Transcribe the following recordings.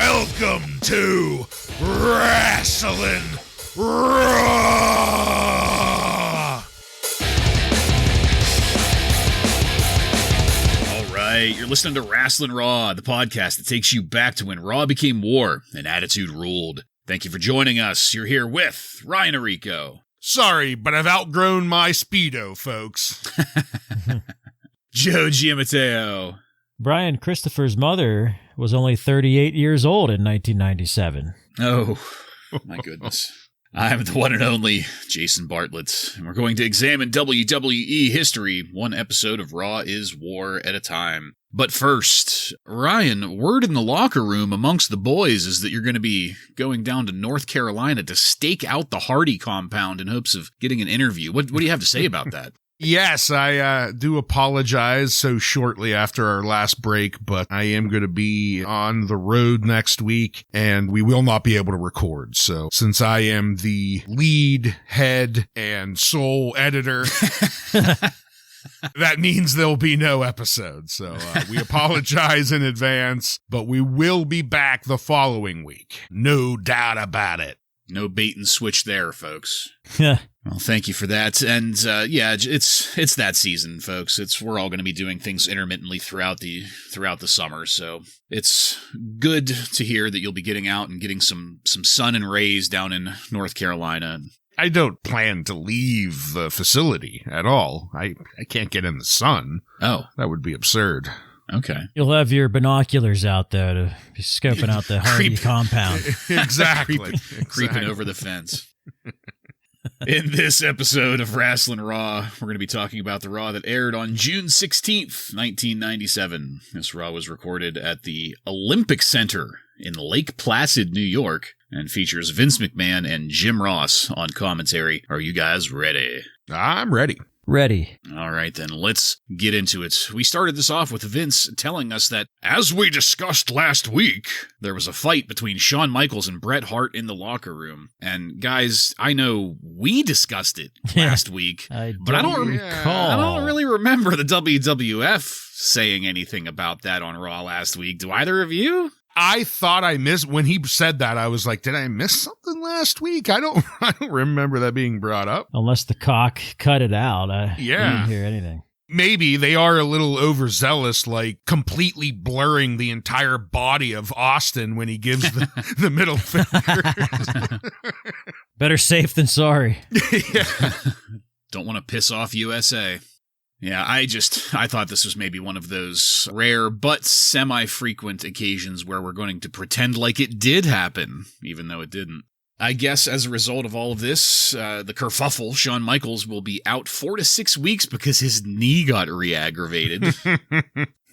Welcome to Wrasslin Raw! Alright, you're listening to Wrasslin Raw, the podcast that takes you back to when Raw became war and Attitude ruled. Thank you for joining us. You're here with Ryan Arico. Sorry, but I've outgrown my Speedo, folks. Joe Giammatteo. Brian Christopher's mother was only 38 years old in 1997. Oh, my goodness. I'm the one and only Jason Bartlett, and we're going to examine WWE history, one episode of Raw is War at a time. But first, Ryan, word in the locker room amongst the boys is that you're going to be going down to North Carolina to stake out the Hardy compound in hopes of getting an interview. What do you have to say about that? Yes, I do apologize so shortly after our last break, but I am going to be on the road next week, and we will not be able to record. So since I am the lead, head, and sole editor, that means there'll be no episode. So we apologize in advance, but we will be back the following week. No doubt about it. No bait and switch there, folks. Yeah. Well, thank you for that. And yeah, it's that season, folks. We're all going to be doing things intermittently throughout the summer. So it's good to hear that you'll be getting out and getting some sun and rays down in North Carolina. I don't plan to leave the facility at all. I can't get in the sun. Oh, that would be absurd. Okay. You'll have your binoculars out there to be scoping out the Hardy compound. Exactly. Creeping over the fence. In this episode of Wrasslin Raw, we're going to be talking about the Raw that aired on June 16th, 1997. This Raw was recorded at the Olympic Center in Lake Placid, New York, and features Vince McMahon and Jim Ross on commentary. Are you guys ready? I'm ready. Ready. All right, then, let's get into it. We started this off with Vince telling us that, as we discussed last week, there was a fight between Shawn Michaels and Bret Hart in the locker room. And guys, I know we discussed it last week, but I don't recall. I don't really remember the WWF saying anything about that on Raw last week. Do either of you? I thought I missed when he said that. I was like, did I miss something last week? I don't remember that being brought up. Unless the cock cut it out. I didn't hear anything. Maybe they are a little overzealous, like completely blurring the entire body of Austin when he gives the middle finger. Better safe than sorry. Yeah. Don't want to piss off USA. Yeah, I thought this was maybe one of those rare but semi-frequent occasions where we're going to pretend like it did happen, even though it didn't. I guess as a result of all of this, the kerfuffle, Shawn Michaels will be out 4 to 6 weeks because his knee got re-aggravated.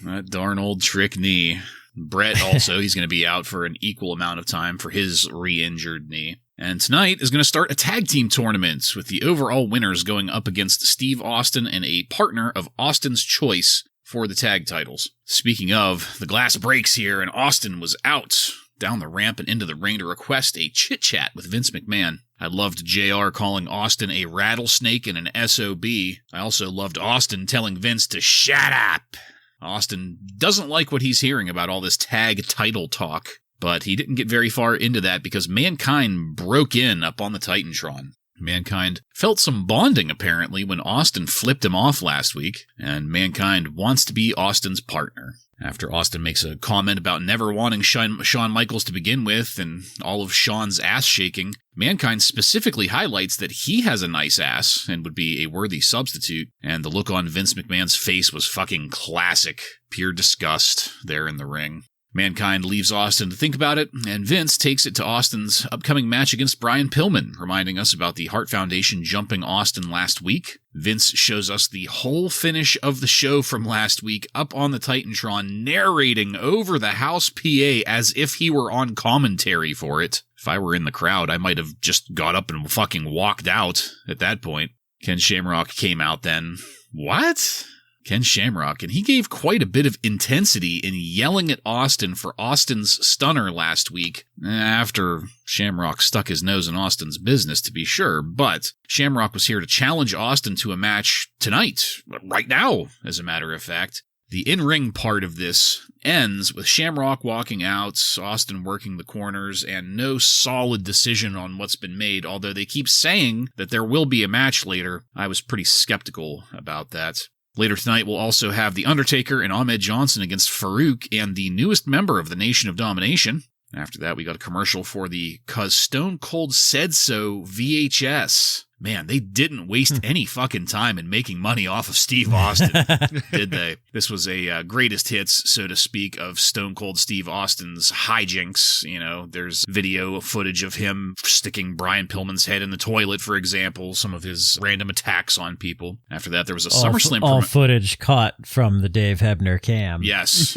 That darn old trick knee. Bret also, he's going to be out for an equal amount of time for his re-injured knee. And tonight is going to start a tag team tournament with the overall winners going up against Steve Austin and a partner of Austin's choice for the tag titles. Speaking of, the glass breaks here and Austin was out down the ramp and into the ring to request a chit-chat with Vince McMahon. I loved JR calling Austin a rattlesnake and an SOB. I also loved Austin telling Vince to shut up. Austin doesn't like what he's hearing about all this tag title talk. But he didn't get very far into that because Mankind broke in up on the Titantron. Mankind felt some bonding, apparently, when Austin flipped him off last week, and Mankind wants to be Austin's partner. After Austin makes a comment about never wanting Shawn Michaels to begin with and all of Shawn's ass shaking, Mankind specifically highlights that he has a nice ass and would be a worthy substitute, and the look on Vince McMahon's face was fucking classic. Pure disgust there in the ring. Mankind leaves Austin to think about it, and Vince takes it to Austin's upcoming match against Brian Pillman, reminding us about the Hart Foundation jumping Austin last week. Vince shows us the whole finish of the show from last week up on the Titantron, narrating over the house PA as if he were on commentary for it. If I were in the crowd, I might have just got up and fucking walked out at that point. Ken Shamrock came out then. What? Ken Shamrock, and he gave quite a bit of intensity in yelling at Austin for Austin's stunner last week, after Shamrock stuck his nose in Austin's business, to be sure, but Shamrock was here to challenge Austin to a match tonight, right now, as a matter of fact. The in-ring part of this ends with Shamrock walking out, Austin working the corners, and no solid decision on what's been made, although they keep saying that there will be a match later. I was pretty skeptical about that. Later tonight, we'll also have The Undertaker and Ahmed Johnson against Farouk and the newest member of the Nation of Domination. After that, we got a commercial for the 'Cause Stone Cold Said So VHS. Man, they didn't waste any fucking time in making money off of Steve Austin, did they? This was a greatest hits, so to speak, of Stone Cold Steve Austin's hijinks. You know, there's video footage of him sticking Brian Pillman's head in the toilet, for example, some of his random attacks on people. After that, there was a SummerSlam all footage caught from the Dave Hebner cam. Yes,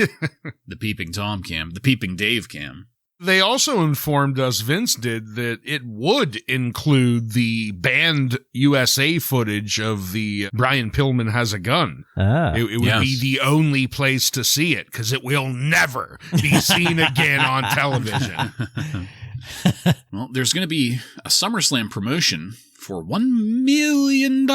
the Peeping Tom cam, the Peeping Dave cam. They also informed us, Vince did, that it would include the banned USA footage of the Brian Pillman has a gun. It would be the only place to see it, because it will never be seen again on television. Well, there's going to be a SummerSlam promotion for $1 million.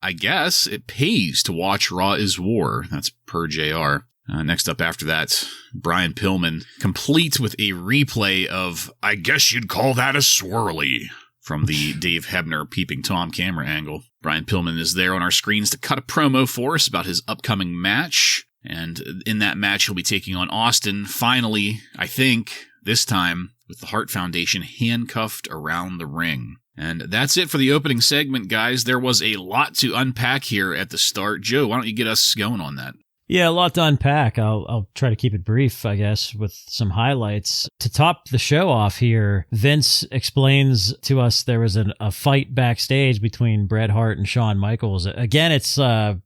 I guess it pays to watch Raw is War. That's per JR. Next up after that, Brian Pillman, complete with a replay of, I guess you'd call that a swirly, from the Dave Hebner Peeping Tom camera angle. Brian Pillman is there on our screens to cut a promo for us about his upcoming match. And in that match, he'll be taking on Austin, finally, I think, this time, with the Hart Foundation handcuffed around the ring. And that's it for the opening segment, guys. There was a lot to unpack here at the start. Joe, why don't you get us going on that? Yeah, a lot to unpack. I'll try to keep it brief, I guess, with some highlights. To top the show off here, Vince explains to us there was a fight backstage between Bret Hart and Shawn Michaels. Again, it's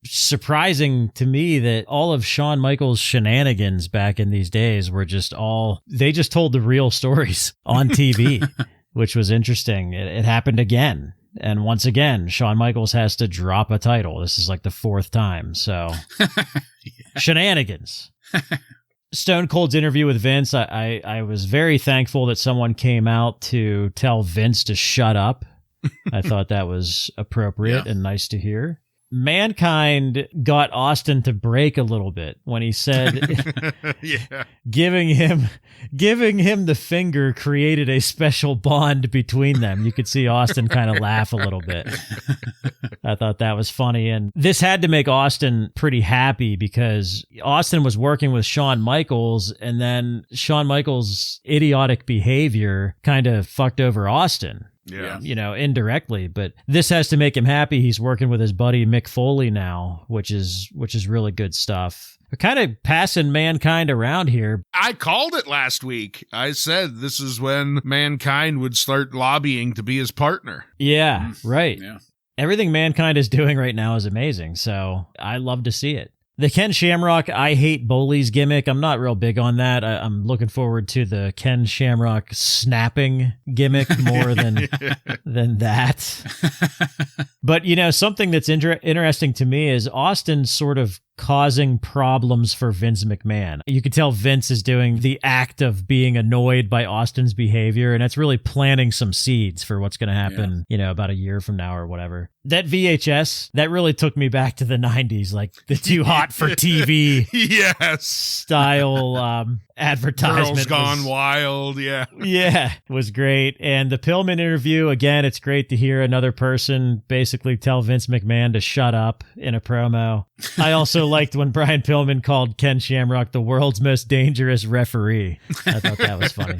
surprising to me that all of Shawn Michaels' shenanigans back in these days were they just told the real stories on TV, which was interesting. It happened again. And once again, Shawn Michaels has to drop a title. This is like the fourth time. So, Shenanigans. Stone Cold's interview with Vince, I was very thankful that someone came out to tell Vince to shut up. I thought that was appropriate and nice to hear. Mankind got Austin to break a little bit when he said giving him the finger created a special bond between them. You could see Austin kind of laugh a little bit. I thought that was funny. And this had to make Austin pretty happy because Austin was working with Shawn Michaels, and then Shawn Michaels' idiotic behavior kind of fucked over Austin. Yeah. You know, indirectly, but this has to make him happy. He's working with his buddy Mick Foley now, which is really good stuff. We're kind of passing Mankind around here. I called it last week. I said this is when Mankind would start lobbying to be his partner. Yeah, right. Yeah. Everything Mankind is doing right now is amazing, so I love to see it. The Ken Shamrock, I hate Bully's gimmick. I'm not real big on that. I'm looking forward to the Ken Shamrock snapping gimmick more than that. But, you know, something that's interesting to me is Austin sort of causing problems for Vince McMahon. You could tell Vince is doing the act of being annoyed by Austin's behavior, and that's really planting some seeds for what's going to happen, you know, about a year from now or whatever. That VHS, that really took me back to the 90s, like the Too Hot for TV style advertisement. Girls Gone Wild, yeah. Yeah, it was great. And the Pillman interview, again, it's great to hear another person basically tell Vince McMahon to shut up in a promo. I also liked when Brian Pillman called Ken Shamrock the world's most dangerous referee. I thought that was funny.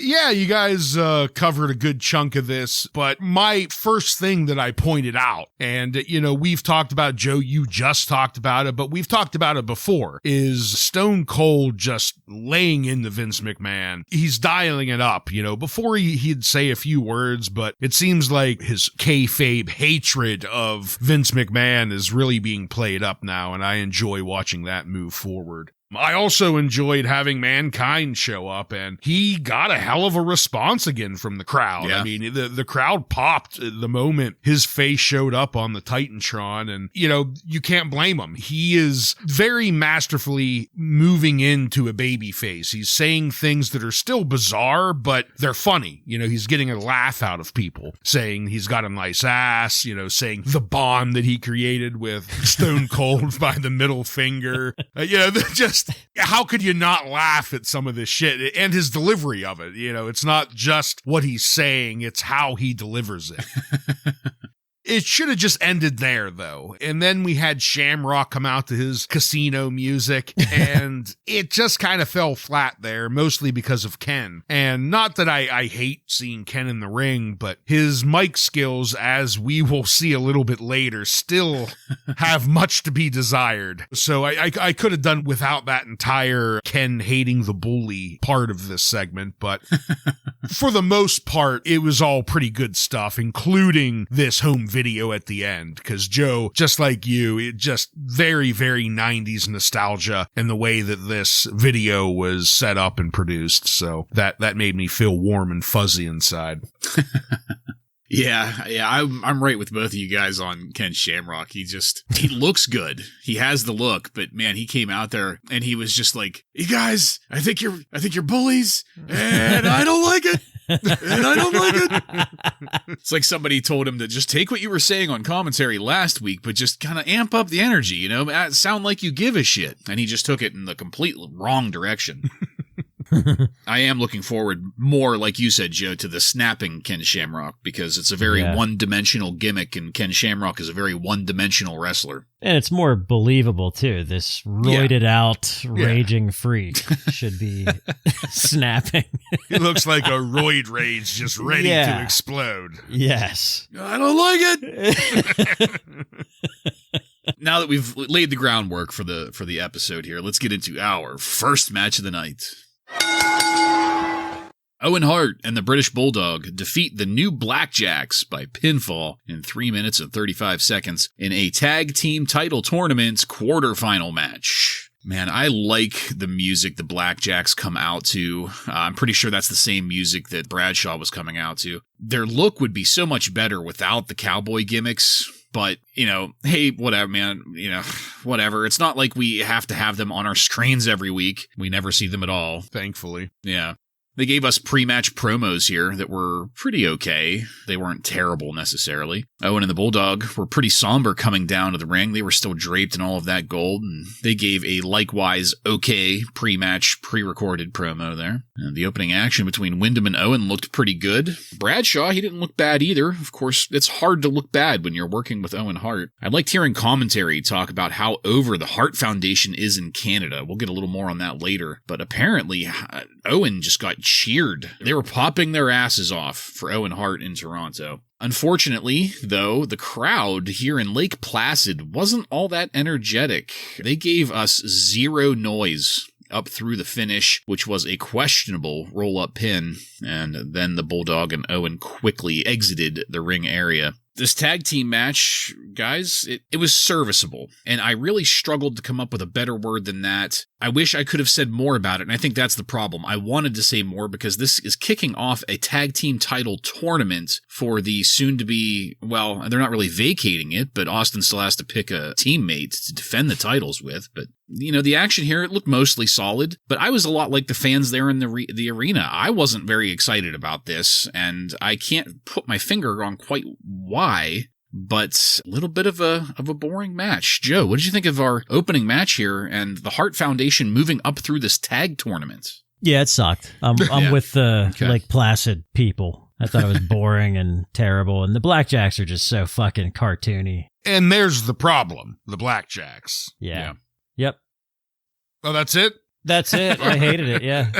Yeah, you guys covered a good chunk of this, but my first thing that I pointed out, and, you know, we've talked about, Joe, you just talked about it, but we've talked about it before, is Stone Cold just laying into Vince McMahon. He's dialing it up, you know, before he'd say a few words, but it seems like his kayfabe hatred of Vince McMahon is really being played up now, and I enjoy watching that move forward. I also enjoyed having Mankind show up, and he got a hell of a response again from the crowd. Yeah. I mean, the crowd popped the moment his face showed up on the Titantron, and, you can't blame him. He is very masterfully moving into a baby face. He's saying things that are still bizarre, but they're funny. He's getting a laugh out of people, saying he's got a nice ass, saying the bond that he created with Stone Cold by the middle finger. Just how could you not laugh at some of this shit and his delivery of it? It's not just what he's saying, it's how he delivers it. It should have just ended there, though. And then we had Shamrock come out to his casino music, and it just kind of fell flat there, mostly because of Ken. And not that I hate seeing Ken in the ring, but his mic skills, as we will see a little bit later, still have much to be desired. So I could have done without that entire Ken hating the bully part of this segment, but for the most part, it was all pretty good stuff, including this home video at the end, because Joe, just like you, it just very, very 90s nostalgia in the way that this video was set up and produced. So that made me feel warm and fuzzy inside. Yeah, I'm right with both of you guys on Ken Shamrock. He looks good. He has the look, but man, he came out there and he was just like, "You guys, I think you're bullies, and I don't like it." And I don't like it. It's like somebody told him to just take what you were saying on commentary last week, but just kind of amp up the energy, sound like you give a shit. And he just took it in the complete wrong direction. I am looking forward more, like you said, Joe, to the snapping Ken Shamrock, because it's a very one-dimensional gimmick, and Ken Shamrock is a very one-dimensional wrestler. And it's more believable, too. This roided out, raging freak should be snapping. He looks like a roid rage just ready to explode. Yes. I don't like it. Now that we've laid the groundwork for the episode here, let's get into our first match of the night. Owen Hart and the British Bulldog defeat the New Blackjacks by pinfall in 3 minutes and 35 seconds in a tag team title tournament quarterfinal match. Man, I like the music the Blackjacks come out to. I'm pretty sure that's the same music that Bradshaw was coming out to. Their look would be so much better without the cowboy gimmicks. But, hey, whatever, man, whatever. It's not like we have to have them on our screens every week. We never see them at all. Thankfully. Yeah. They gave us pre-match promos here that were pretty okay. They weren't terrible necessarily. Owen and the Bulldog were pretty somber coming down to the ring. They were still draped in all of that gold, and they gave a likewise okay pre-match, pre-recorded promo there. And the opening action between Wyndham and Owen looked pretty good. Bradshaw, he didn't look bad either. Of course, it's hard to look bad when you're working with Owen Hart. I liked hearing commentary talk about how over the Hart Foundation is in Canada. We'll get a little more on that later. But apparently, Owen just got cheered. They were popping their asses off for Owen Hart in Toronto. Unfortunately, though, the crowd here in Lake Placid wasn't all that energetic. They gave us zero noise up through the finish, which was a questionable roll-up pin, and then the Bulldog and Owen quickly exited the ring area. This tag team match, guys, it was serviceable, and I really struggled to come up with a better word than that. I wish I could have said more about it, and I think that's the problem. I wanted to say more because this is kicking off a tag team title tournament for the soon-to-be, well, they're not really vacating it, but Austin still has to pick a teammate to defend the titles with. But, the action here, it looked mostly solid, but I was a lot like the fans there in the arena. I wasn't very excited about this, and I can't put my finger on quite why. But a little bit of a boring match. Joe, what did you think of our opening match here and the Hart Foundation moving up through this tag tournament? Yeah, it sucked. I'm with the Lake Placid people. I thought it was boring and terrible, and the Blackjacks are just so fucking cartoony. And there's the problem, the Blackjacks. Yeah. Yep. Oh, that's it? That's it. I hated it, yeah.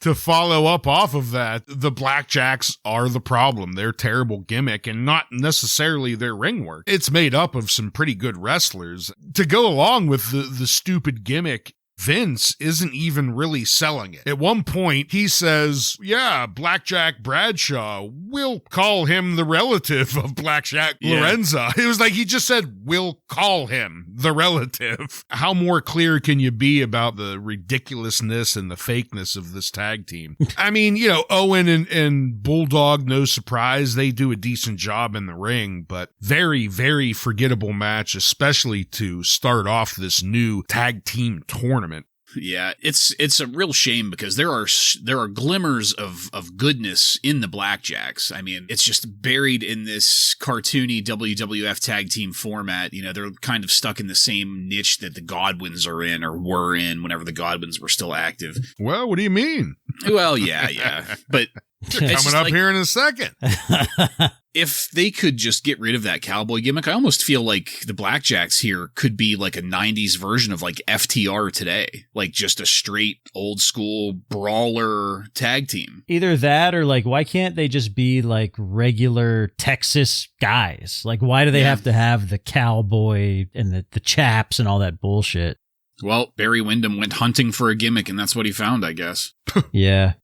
To follow up off of that, the Blackjacks are the problem. They're terrible gimmick and not necessarily their ring work. It's made up of some pretty good wrestlers. To go along with the stupid gimmick, Vince isn't even really selling it. At one point, he says, yeah, Blackjack Bradshaw, we'll call him the relative of Blackjack Lorenza. It was like he just said, we'll call him the relative. How more clear can you be about the ridiculousness and the fakeness of this tag team? I mean, you know, Owen and Bulldog, no surprise, they do a decent job in the ring, but very, very forgettable match, especially to start off this new tag team tournament. Yeah, it's a real shame because there are glimmers of goodness in the Blackjacks. I mean, it's just buried in this cartoony WWF tag team format. You know, they're kind of stuck in the same niche that the Godwins are in or were in whenever the Godwins were still active. Well, what do you mean? Well, yeah. But coming up here in a second. If they could just get rid of that cowboy gimmick, I almost feel like the Blackjacks here could be like a 90s version of like FTR today. Like just a straight old school brawler tag team. Either that or like, why can't they just be like regular Texas guys? Like, why do they have to have the cowboy and the chaps and all that bullshit? Well, Barry Windham went hunting for a gimmick and that's what he found, I guess. Yeah.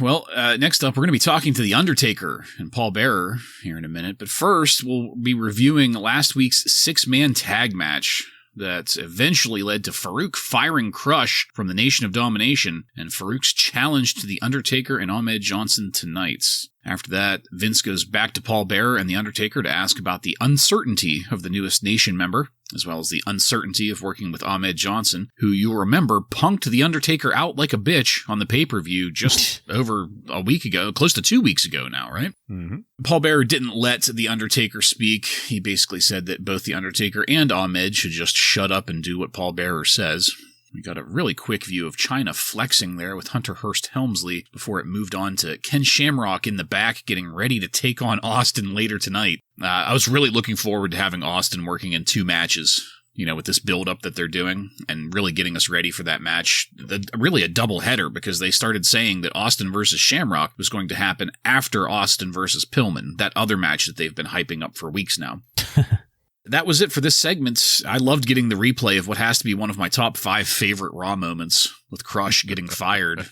Well, next up, we're going to be talking to The Undertaker and Paul Bearer here in a minute. But first, we'll be reviewing last week's 6-man tag match that eventually led to Farouk firing Crush from the Nation of Domination and Farouk's challenge to The Undertaker and Ahmed Johnson tonight. After that, Vince goes back to Paul Bearer and The Undertaker to ask about the uncertainty of the newest Nation member, as well as the uncertainty of working with Ahmed Johnson, who you'll remember punked The Undertaker out like a bitch on the pay-per-view just over a week ago, close to 2 weeks ago now, right? Mm-hmm. Paul Bearer didn't let The Undertaker speak. He basically said that both The Undertaker and Ahmed should just shut up and do what Paul Bearer says. We got a really quick view of China flexing there with Hunter Hearst Helmsley before it moved on to Ken Shamrock in the back getting ready to take on Austin later tonight. I was really looking forward to having Austin working in 2 matches, you know, with this build-up that they're doing and really getting us ready for that match. Really a double-header because they started saying that Austin versus Shamrock was going to happen after Austin versus Pillman, that other match that they've been hyping up for weeks now. That was it for this segment. I loved getting the replay of what has to be one of my top 5 favorite Raw moments with Crush getting fired.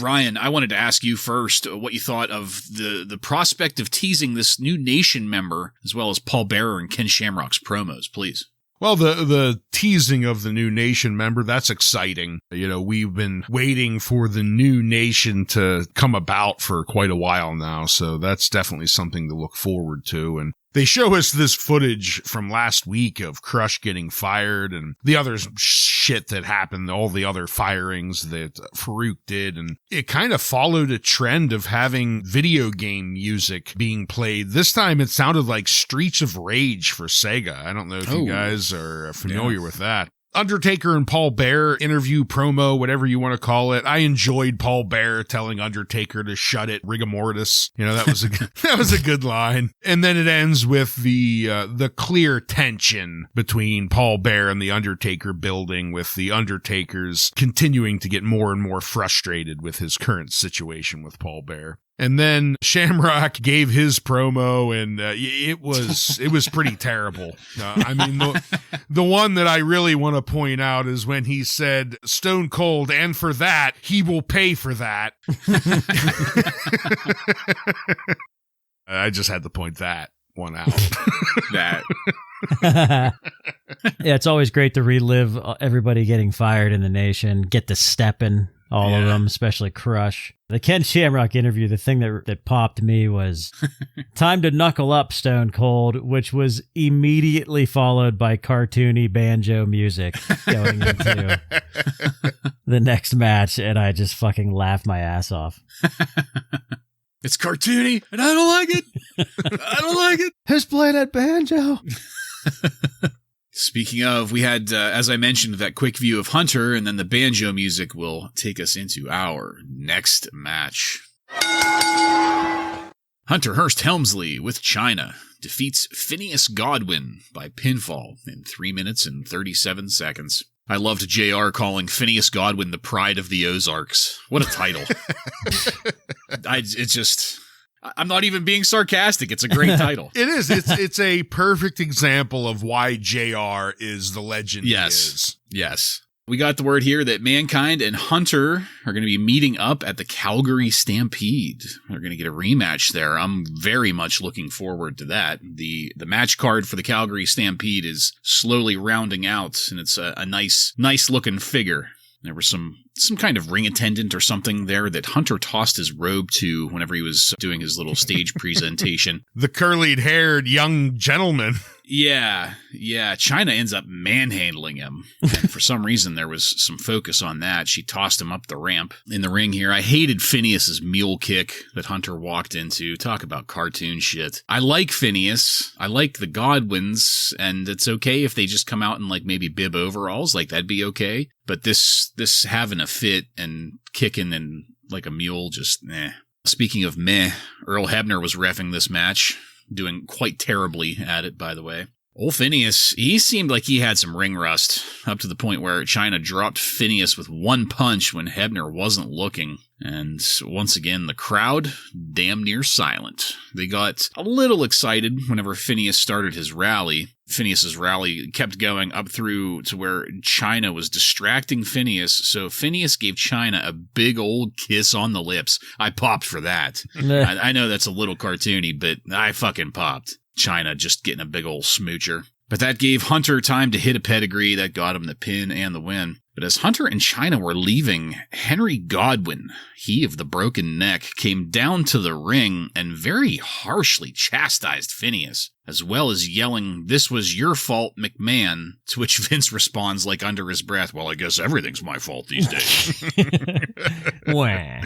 Ryan, I wanted to ask you first what you thought of the prospect of teasing this new Nation member, as well as Paul Bearer and Ken Shamrock's promos, please. Well, the teasing of the new Nation member, that's exciting. You know, we've been waiting for the new Nation to come about for quite a while now, so that's definitely something to look forward to. And they show us this footage from last week of Crush getting fired and the other shit that happened, all the other firings that Farouk did. And it kind of followed a trend of having video game music being played. This time it sounded like Streets of Rage for Sega. I don't know if you guys are familiar with that. Undertaker and Paul Bearer interview promo, whatever you want to call it. I enjoyed Paul Bearer telling Undertaker to shut it, rigor mortis. You know, that was a good line. And then it ends with the clear tension between Paul Bearer and the Undertaker building, with the Undertaker's continuing to get more and more frustrated with his current situation with Paul Bearer. And then Shamrock gave his promo, and it was pretty terrible. I mean, the one that I really want to point out is when he said, "Stone Cold, and for that, he will pay for that." I just had to point that one out. That. Yeah, it's always great to relive everybody getting fired in the Nation, get to stepping. All of them, especially Crush. The Ken Shamrock interview, the thing that popped me was time to knuckle up, Stone Cold, which was immediately followed by cartoony banjo music going into the next match, and I just fucking laughed my ass off. It's cartoony, and I don't like it. I don't like it. Who's playing that banjo? Speaking of, we had, as I mentioned, that quick view of Hunter, and then the banjo music will take us into our next match. Hunter Hearst Helmsley with China defeats Phineas Godwin by pinfall in 3 minutes and 37 seconds. I loved JR calling Phineas Godwin the pride of the Ozarks. What a title. I'm not even being sarcastic. It's a great title. It is. It's a perfect example of why JR is the legend he is. Yes. We got the word here that Mankind and Hunter are going to be meeting up at the Calgary Stampede. They're going to get a rematch there. I'm very much looking forward to that. The match card for the Calgary Stampede is slowly rounding out, and it's a nice looking figure. There was some kind of ring attendant or something there that Hunter tossed his robe to whenever he was doing his little stage presentation. The curly-haired young gentleman. Yeah. China ends up manhandling him. And for some reason, there was some focus on that. She tossed him up the ramp in the ring here. I hated Phineas's mule kick that Hunter walked into. Talk about cartoon shit. I like Phineas. I like the Godwins, and it's okay if they just come out in like maybe bib overalls. Like, that'd be okay. But this having a fit and kicking in like a mule, just meh. Speaking of meh, Earl Hebner was reffing this match. Doing quite terribly at it, by the way. Old Phineas, he seemed like he had some ring rust, up to the point where China dropped Phineas with one punch when Hebner wasn't looking. And once again, the crowd, damn near silent. They got a little excited whenever Phineas started his rally. Phineas's rally kept going up through to where China was distracting Phineas, so Phineas gave China a big old kiss on the lips. I popped for that. I know that's a little cartoony, but I fucking popped. China just getting a big old smoocher. But that gave Hunter time to hit a pedigree that got him the pin and the win. But as Hunter and China were leaving, Henry Godwin, he of the broken neck, came down to the ring and very harshly chastised Phineas, as well as yelling, "This was your fault, McMahon," to which Vince responds like under his breath, "Well, I guess everything's my fault these days." Wah.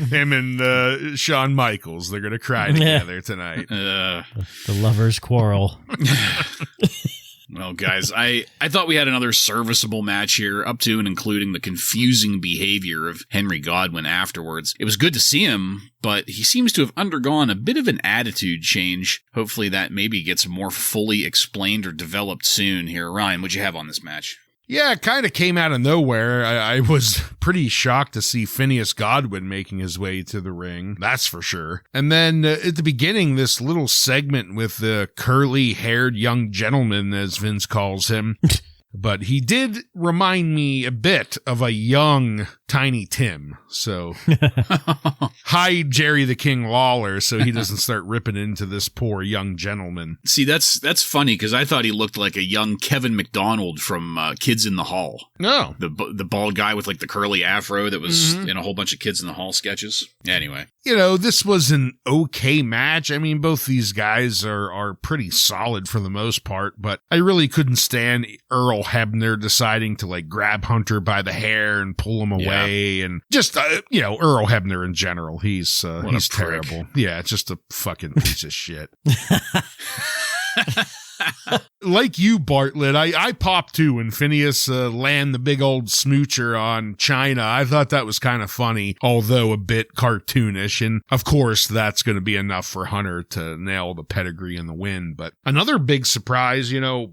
Him and Shawn Michaels, they're going to cry together tonight. The lovers' quarrel. Well, guys, I thought we had another serviceable match here, up to and including the confusing behavior of Henry Godwin afterwards. It was good to see him, but he seems to have undergone a bit of an attitude change. Hopefully that maybe gets more fully explained or developed soon here. Ryan, what'd you have on this match? Yeah, it kind of came out of nowhere. I was pretty shocked to see Phineas Godwin making his way to the ring. That's for sure. And then at the beginning, this little segment with the curly-haired young gentleman, as Vince calls him. But he did remind me a bit of a young Tiny Tim. So hide Jerry the King Lawler so he doesn't start ripping into this poor young gentleman. See, that's funny because I thought he looked like a young Kevin McDonald from Kids in the Hall. No. The bald guy with like the curly afro that was in a whole bunch of Kids in the Hall sketches. Anyway. You know, this was an okay match. I mean, both these guys are pretty solid for the most part, but I really couldn't stand Earl Hebner deciding to like grab Hunter by the hair and pull him away, and just Earl Hebner in general. He's terrible. Yeah, just a fucking piece of shit. Like you, Bartlett, I popped too when Phineas land the big old smoocher on China. I thought that was kind of funny, although a bit cartoonish. And of course, that's going to be enough for Hunter to nail the pedigree and the win. But another big surprise,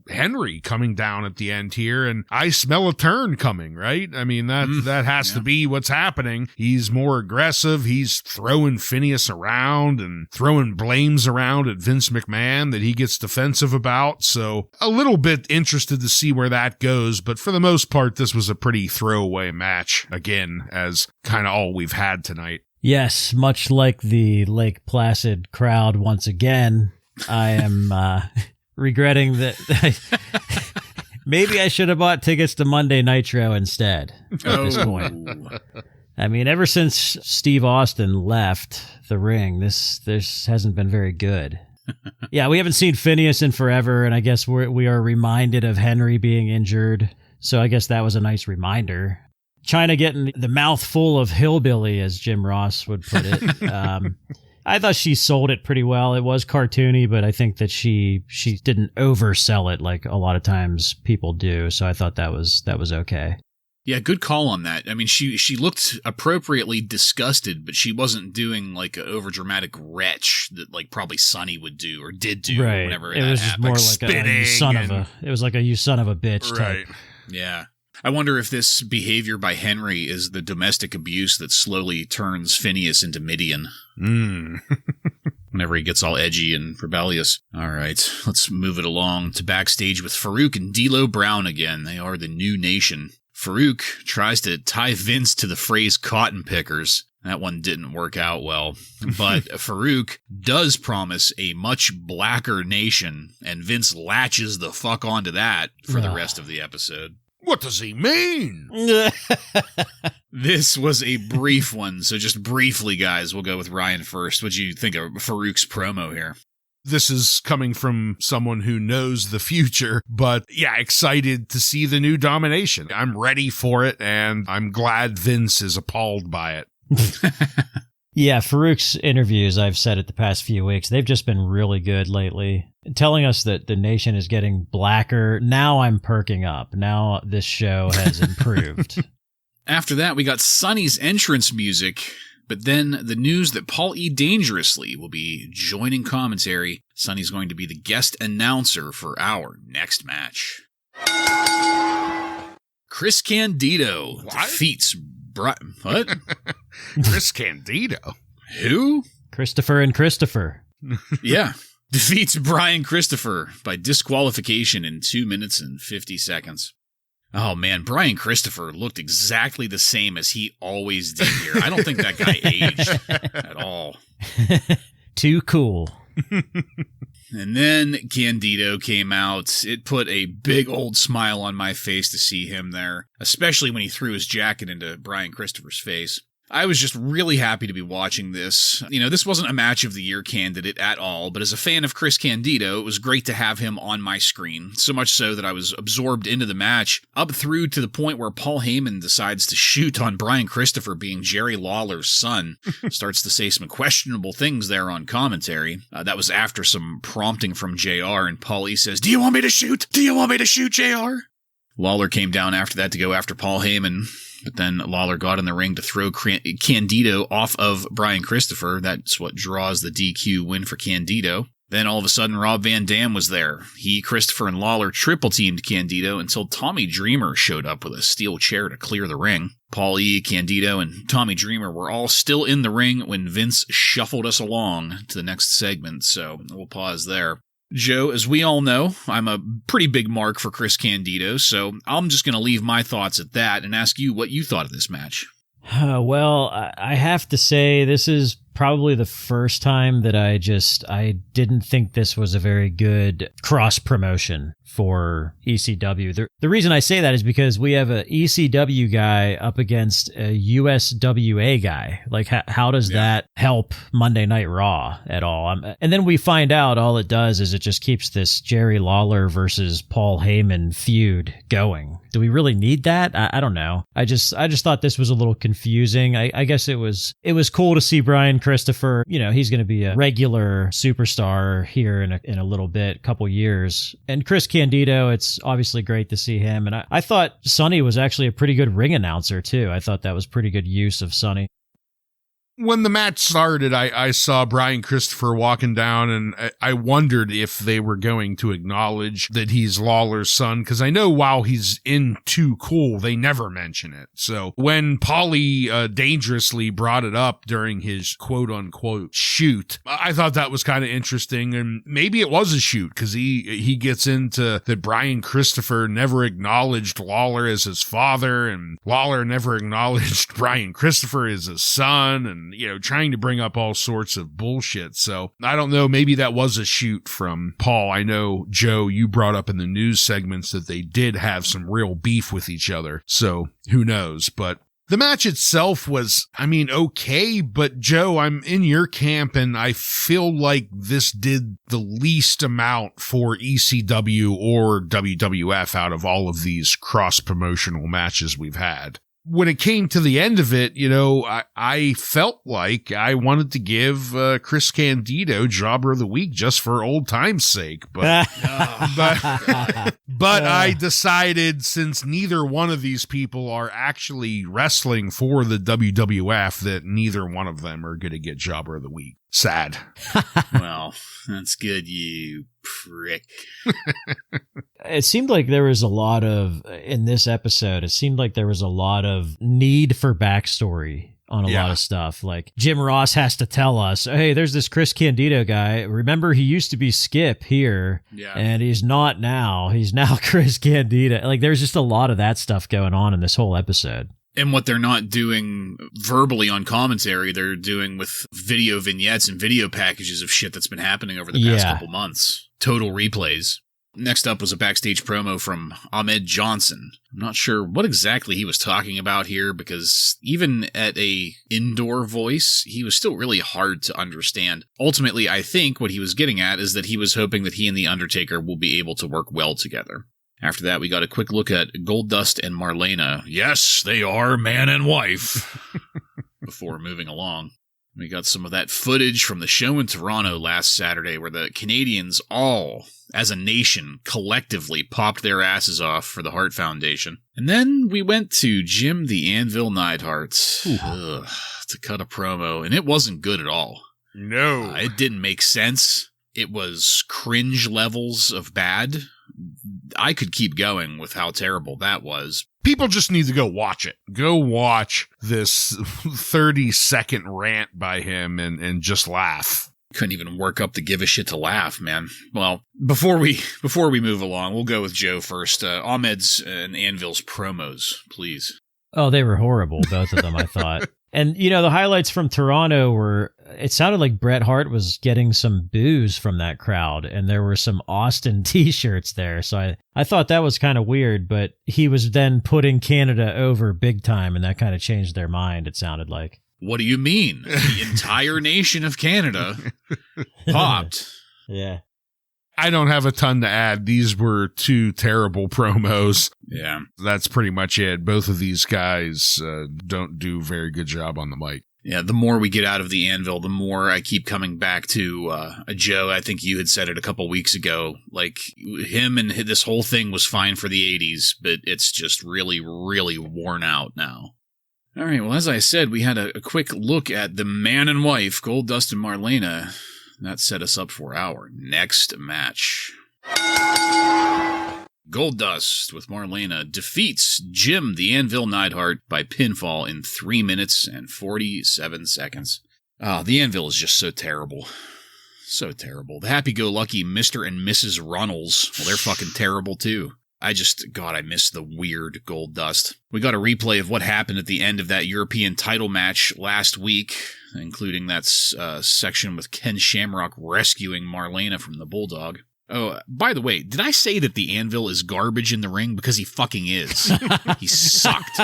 Henry coming down at the end here, and I smell a turn coming, right? I mean, that has to be what's happening. He's more aggressive. He's throwing Phineas around and throwing blames around at Vince McMahon that he gets defensive about. So a little bit interested to see where that goes, but for the most part, this was a pretty throwaway match, again, as kind of all we've had tonight. Yes, much like the Lake Placid crowd once again, I am regretting that maybe I should have bought tickets to Monday Nitro instead at this point. I mean, ever since Steve Austin left the ring, this hasn't been very good. Yeah, we haven't seen Phineas in forever, and I guess we are reminded of Henry being injured, so I guess that was a nice reminder. China getting the mouth full of hillbilly, as Jim Ross would put it. I thought she sold it pretty well. It was cartoony, but I think that she didn't oversell it like a lot of times people do, so I thought that was okay. Yeah, good call on that. I mean, she looked appropriately disgusted, but she wasn't doing like an overdramatic retch that like probably Sonny would do or did do. Right. Whenever it that was happened. more like a you son of a. It was like a you son of a bitch right. type. Yeah. I wonder if this behavior by Henry is the domestic abuse that slowly turns Phineas into Midian. whenever he gets all edgy and rebellious. All right, let's move it along to backstage with Farouk and D'Lo Brown again. They are the new nation. Farouk tries to tie Vince to the phrase cotton pickers. That one didn't work out well. But Farouk does promise a much blacker nation, and Vince latches the fuck onto that for the rest of the episode. What does he mean? This was a brief one, so just briefly, guys, we'll go with Ryan first. What'd you think of Farouk's promo here? This is coming from someone who knows the future, but yeah, excited to see the new domination. I'm ready for it, and I'm glad Vince is appalled by it. Yeah, Farouk's interviews, I've said it the past few weeks, they've just been really good lately. Telling us that the nation is getting blacker. Now I'm perking up. Now this show has improved. After that, we got Sonny's entrance music, but then the news that Paul E. Dangerously will be joining commentary. Sonny's going to be the guest announcer for our next match. Chris Candido defeats What? Chris Candido? Who? Christopher and Christopher. Yeah. Defeats Brian Christopher by disqualification in 2 minutes and 50 seconds. Oh, man. Brian Christopher looked exactly the same as he always did here. I don't think that guy aged at all. Too cool. And then Candido came out. It put a big old smile on my face to see him there, especially when he threw his jacket into Brian Christopher's face. I was just really happy to be watching this. You know, this wasn't a match of the year candidate at all, but as a fan of Chris Candido, it was great to have him on my screen. So much so that I was absorbed into the match, up through to the point where Paul Heyman decides to shoot on Brian Christopher being Jerry Lawler's son. Starts to say some questionable things there on commentary. That was after some prompting from JR, and Paulie says, "Do you want me to shoot? Do you want me to shoot, JR?" Lawler came down after that to go after Paul Heyman. But then Lawler got in the ring to throw Candido off of Brian Christopher. That's what draws the DQ win for Candido. Then all of a sudden, Rob Van Dam was there. He, Christopher, and Lawler triple-teamed Candido until Tommy Dreamer showed up with a steel chair to clear the ring. Paul E., Candido, and Tommy Dreamer were all still in the ring when Vince shuffled us along to the next segment, so we'll pause there. Joe, as we all know, I'm a pretty big mark for Chris Candido, so I'm just going to leave my thoughts at that and ask you what you thought of this match. Well, I have to say this is probably the first time that I didn't think this was a very good cross promotion for ECW. The reason I say that is because we have a ECW guy up against a USWA guy. Like, how does that help Monday Night Raw at all? And then we find out all it does is it just keeps this Jerry Lawler versus Paul Heyman feud going. Do we really need that? I don't know. I just thought this was a little confusing. I guess it was cool to see Brian Christopher. You know, he's going to be a regular superstar here in a little bit, couple years. And Chris Candido, it's obviously great to see him. And I thought Sonny was actually a pretty good ring announcer too. I thought that was pretty good use of Sonny. When the match started, I saw Brian Christopher walking down, and I wondered if they were going to acknowledge that he's Lawler's son, because I know while he's in Too Cool, they never mention it. So when Paulie dangerously brought it up during his quote-unquote shoot, I thought that was kind of interesting, and maybe it was a shoot, because he gets into that Brian Christopher never acknowledged Lawler as his father, and Lawler never acknowledged Brian Christopher as his son, and you know, trying to bring up all sorts of bullshit. So I don't know, maybe that was a shoot from Paul. I know, Joe, you brought up in the news segments that they did have some real beef with each other. So who knows? But the match itself was, okay, but Joe, I'm in your camp, and I feel like this did the least amount for ECW or WWF out of all of these cross-promotional matches we've had. When it came to the end of it, you know, I felt like I wanted to give Chris Candido Jobber of the Week just for old time's sake. But I decided, since neither one of these people are actually wrestling for the WWF, that neither one of them are going to get Jobber of the Week. Sad. Well, that's good, you prick. It seemed like there was a lot of, in this episode, it seemed like there was a lot of need for backstory on a lot of stuff. Like Jim Ross has to tell us, hey, there's this Chris Candido guy. Remember, he used to be Skip here, and he's not now. He's now Chris Candido. Like, there's just a lot of that stuff going on in this whole episode. And what they're not doing verbally on commentary, they're doing with video vignettes and video packages of shit that's been happening over the past couple months. Total replays. Next up was a backstage promo from Ahmed Johnson. I'm not sure what exactly he was talking about here, because even at a indoor voice, he was still really hard to understand. Ultimately, I think what he was getting at is that he was hoping that he and The Undertaker will be able to work well together. After that, we got a quick look at Goldust and Marlena. Yes, they are man and wife. Before moving along. We got some of that footage from the show in Toronto last Saturday where the Canadians all, as a nation, collectively popped their asses off for the Hart Foundation. And then we went to Jim the Anvil Neidhart to cut a promo, and it wasn't good at all. No. It didn't make sense. It was cringe levels of bad. I could keep going with how terrible that was. People just need to go watch it. Go watch this 30-second rant by him and just laugh. Couldn't even work up to give a shit to laugh, man. Well, before we move along, we'll go with Joe first. Ahmed's and Anvil's promos, please. Oh, they were horrible, both of them, I thought. And, you know, the highlights from Toronto were, it sounded like Bret Hart was getting some boos from that crowd, and there were some Austin t-shirts there. So I thought that was kind of weird, but he was then putting Canada over big time, and that kind of changed their mind, it sounded like. What do you mean? The entire nation of Canada popped. Yeah. I don't have a ton to add. These were two terrible promos. Yeah. That's pretty much it. Both of these guys don't do a very good job on the mic. Yeah, the more we get out of the Anvil, the more I keep coming back to Joe. I think you had said it a couple weeks ago. Like, him and this whole thing was fine for the 80s, but it's just really, really worn out now. All right, well, as I said, we had a quick look at the man and wife, Goldust and Marlena. That set us up for our next match. Goldust with Marlena defeats Jim the Anvil Neidhart by pinfall in 3 minutes and 47 seconds. The Anvil is just so terrible. So terrible. The happy-go-lucky Mr. and Mrs. Runnels, well, they're fucking terrible too. I miss the weird Goldust. We got a replay of what happened at the end of that European title match last week, including that section with Ken Shamrock rescuing Marlena from the Bulldog. Oh, by the way, did I say that the Anvil is garbage in the ring? Because he fucking is. He sucked.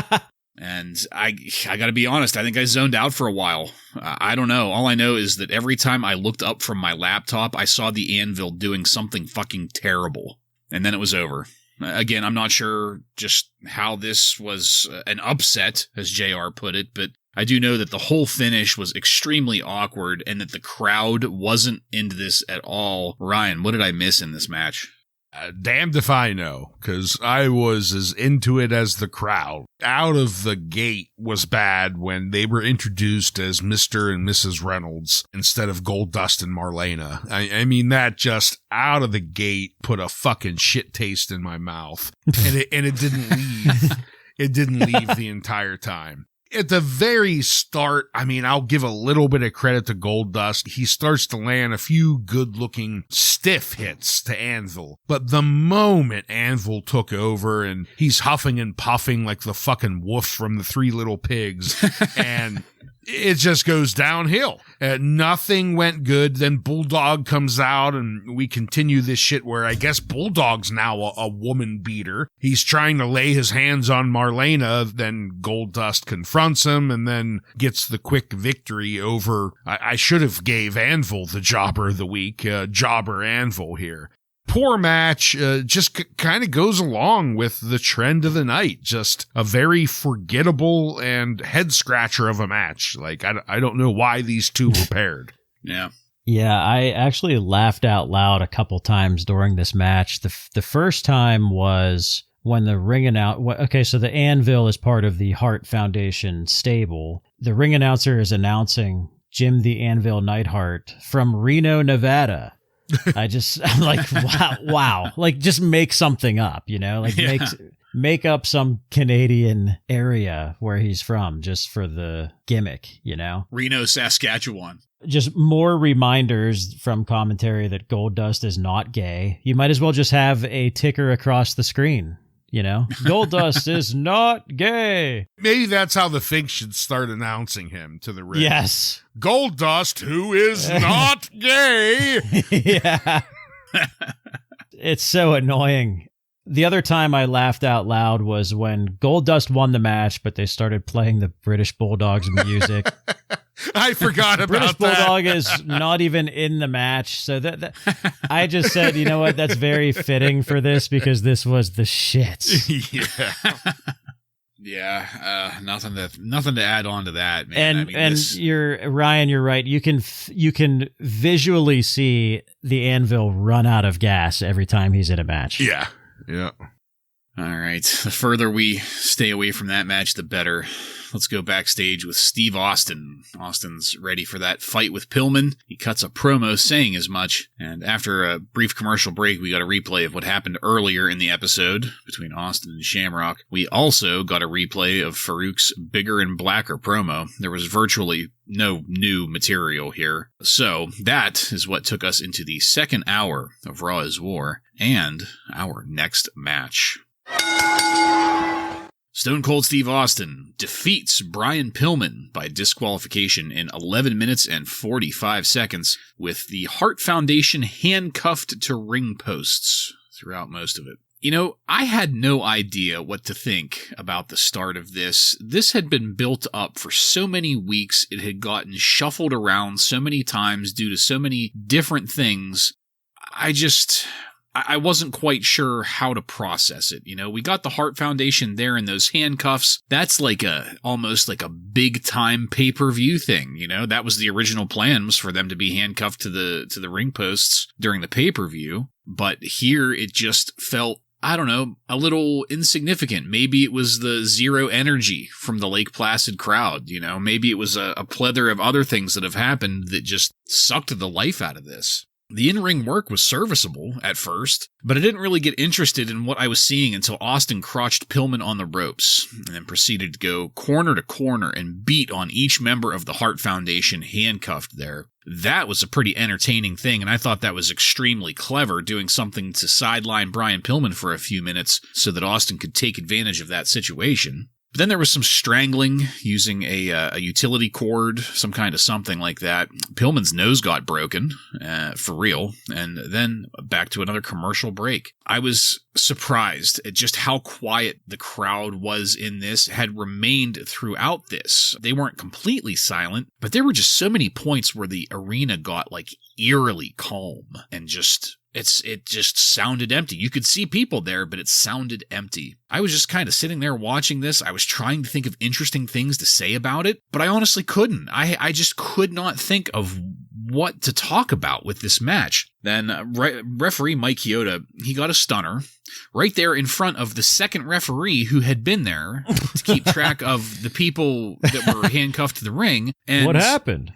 And I gotta be honest, I think I zoned out for a while. I don't know. All I know is that every time I looked up from my laptop, I saw the Anvil doing something fucking terrible. And then it was over. Again, I'm not sure just how this was an upset, as JR put it, but I do know that the whole finish was extremely awkward and that the crowd wasn't into this at all. Ryan, what did I miss in this match? Damned if I know, because I was as into it as the crowd. Out of the gate was bad when they were introduced as Mr. and Mrs. Reynolds instead of Goldust and Marlena. I mean, that just out of the gate put a fucking shit taste in my mouth. And it didn't leave. It didn't leave the entire time. At the very start, I mean, I'll give a little bit of credit to Goldust. He starts to land a few good-looking stiff hits to Anvil. But the moment Anvil took over and he's huffing and puffing like the fucking wolf from the Three Little Pigs, and it just goes downhill. Nothing went good. Then Bulldog comes out and we continue this shit where I guess Bulldog's now a woman beater. He's trying to lay his hands on Marlena. Then Goldust confronts him and then gets the quick victory over, I should have gave Anvil the jobber of the week, jobber Anvil here. Poor match, just kind of goes along with the trend of the night. Just a very forgettable and head-scratcher of a match. Like, I don't know why these two were paired. Yeah. Yeah, I actually laughed out loud a couple times during this match. The first time was when the ring okay, so the Anvil is part of the Hart Foundation stable. The ring announcer is announcing Jim the Anvil Neidhart from Reno, Nevada. I'm like, wow. Like, just make something up, you know? Like, make up some Canadian area where he's from just for the gimmick, you know? Reno, Saskatchewan. Just more reminders from commentary that Goldust is not gay. You might as well just have a ticker across the screen, you know? Goldust is not gay. Maybe that's how the Fink should start announcing him to the ring. Yes. Goldust, who is not gay. Yeah. It's so annoying. The other time I laughed out loud was when Goldust won the match, but they started playing the British Bulldog's music. I forgot about British that. Bulldog is not even in the match. So that I just said, you know what? That's very fitting for this because this was the shit. Yeah. Yeah, nothing to add on to that, man. And you're Ryan. You're right. You can visually see the Anvil run out of gas every time he's in a match. Yeah. Yeah. All right. The further we stay away from that match, the better. Let's go backstage with Steve Austin. Austin's ready for that fight with Pillman. He cuts a promo saying as much. And after a brief commercial break, we got a replay of what happened earlier in the episode between Austin and Shamrock. We also got a replay of Farouk's bigger and blacker promo. There was virtually no new material here. So that is what took us into the second hour of Raw is War and our next match. Stone Cold Steve Austin defeats Brian Pillman by disqualification in 11 minutes and 45 seconds with the Hart Foundation handcuffed to ring posts throughout most of it. You know, I had no idea what to think about the start of this. This had been built up for so many weeks. It had gotten shuffled around so many times due to so many different things. I wasn't quite sure how to process it. You know, we got the Hart Foundation there in those handcuffs. That's like almost like a big time pay-per-view thing. You know, that was the original plan, was for them to be handcuffed to the ring posts during the pay-per-view. But here it just felt, I don't know, a little insignificant. Maybe it was the zero energy from the Lake Placid crowd. You know, maybe it was a plethora of other things that have happened that just sucked the life out of this. The in-ring work was serviceable at first, but I didn't really get interested in what I was seeing until Austin crotched Pillman on the ropes and then proceeded to go corner to corner and beat on each member of the Hart Foundation handcuffed there. That was a pretty entertaining thing, and I thought that was extremely clever, doing something to sideline Brian Pillman for a few minutes so that Austin could take advantage of that situation. But then there was some strangling using a utility cord, some kind of something like that. Pillman's nose got broken, for real, and then back to another commercial break. I was surprised at just how quiet the crowd was in this, had remained throughout this. They weren't completely silent, but there were just so many points where the arena got like eerily calm and just... It just sounded empty. You could see people there, but it sounded empty. I was just kind of sitting there watching this. I was trying to think of interesting things to say about it, but I honestly couldn't. I just could not think of what to talk about with this match. Then referee Mike Chioda, he got a stunner right there in front of the second referee who had been there to keep track of the people that were handcuffed to the ring. And what happened?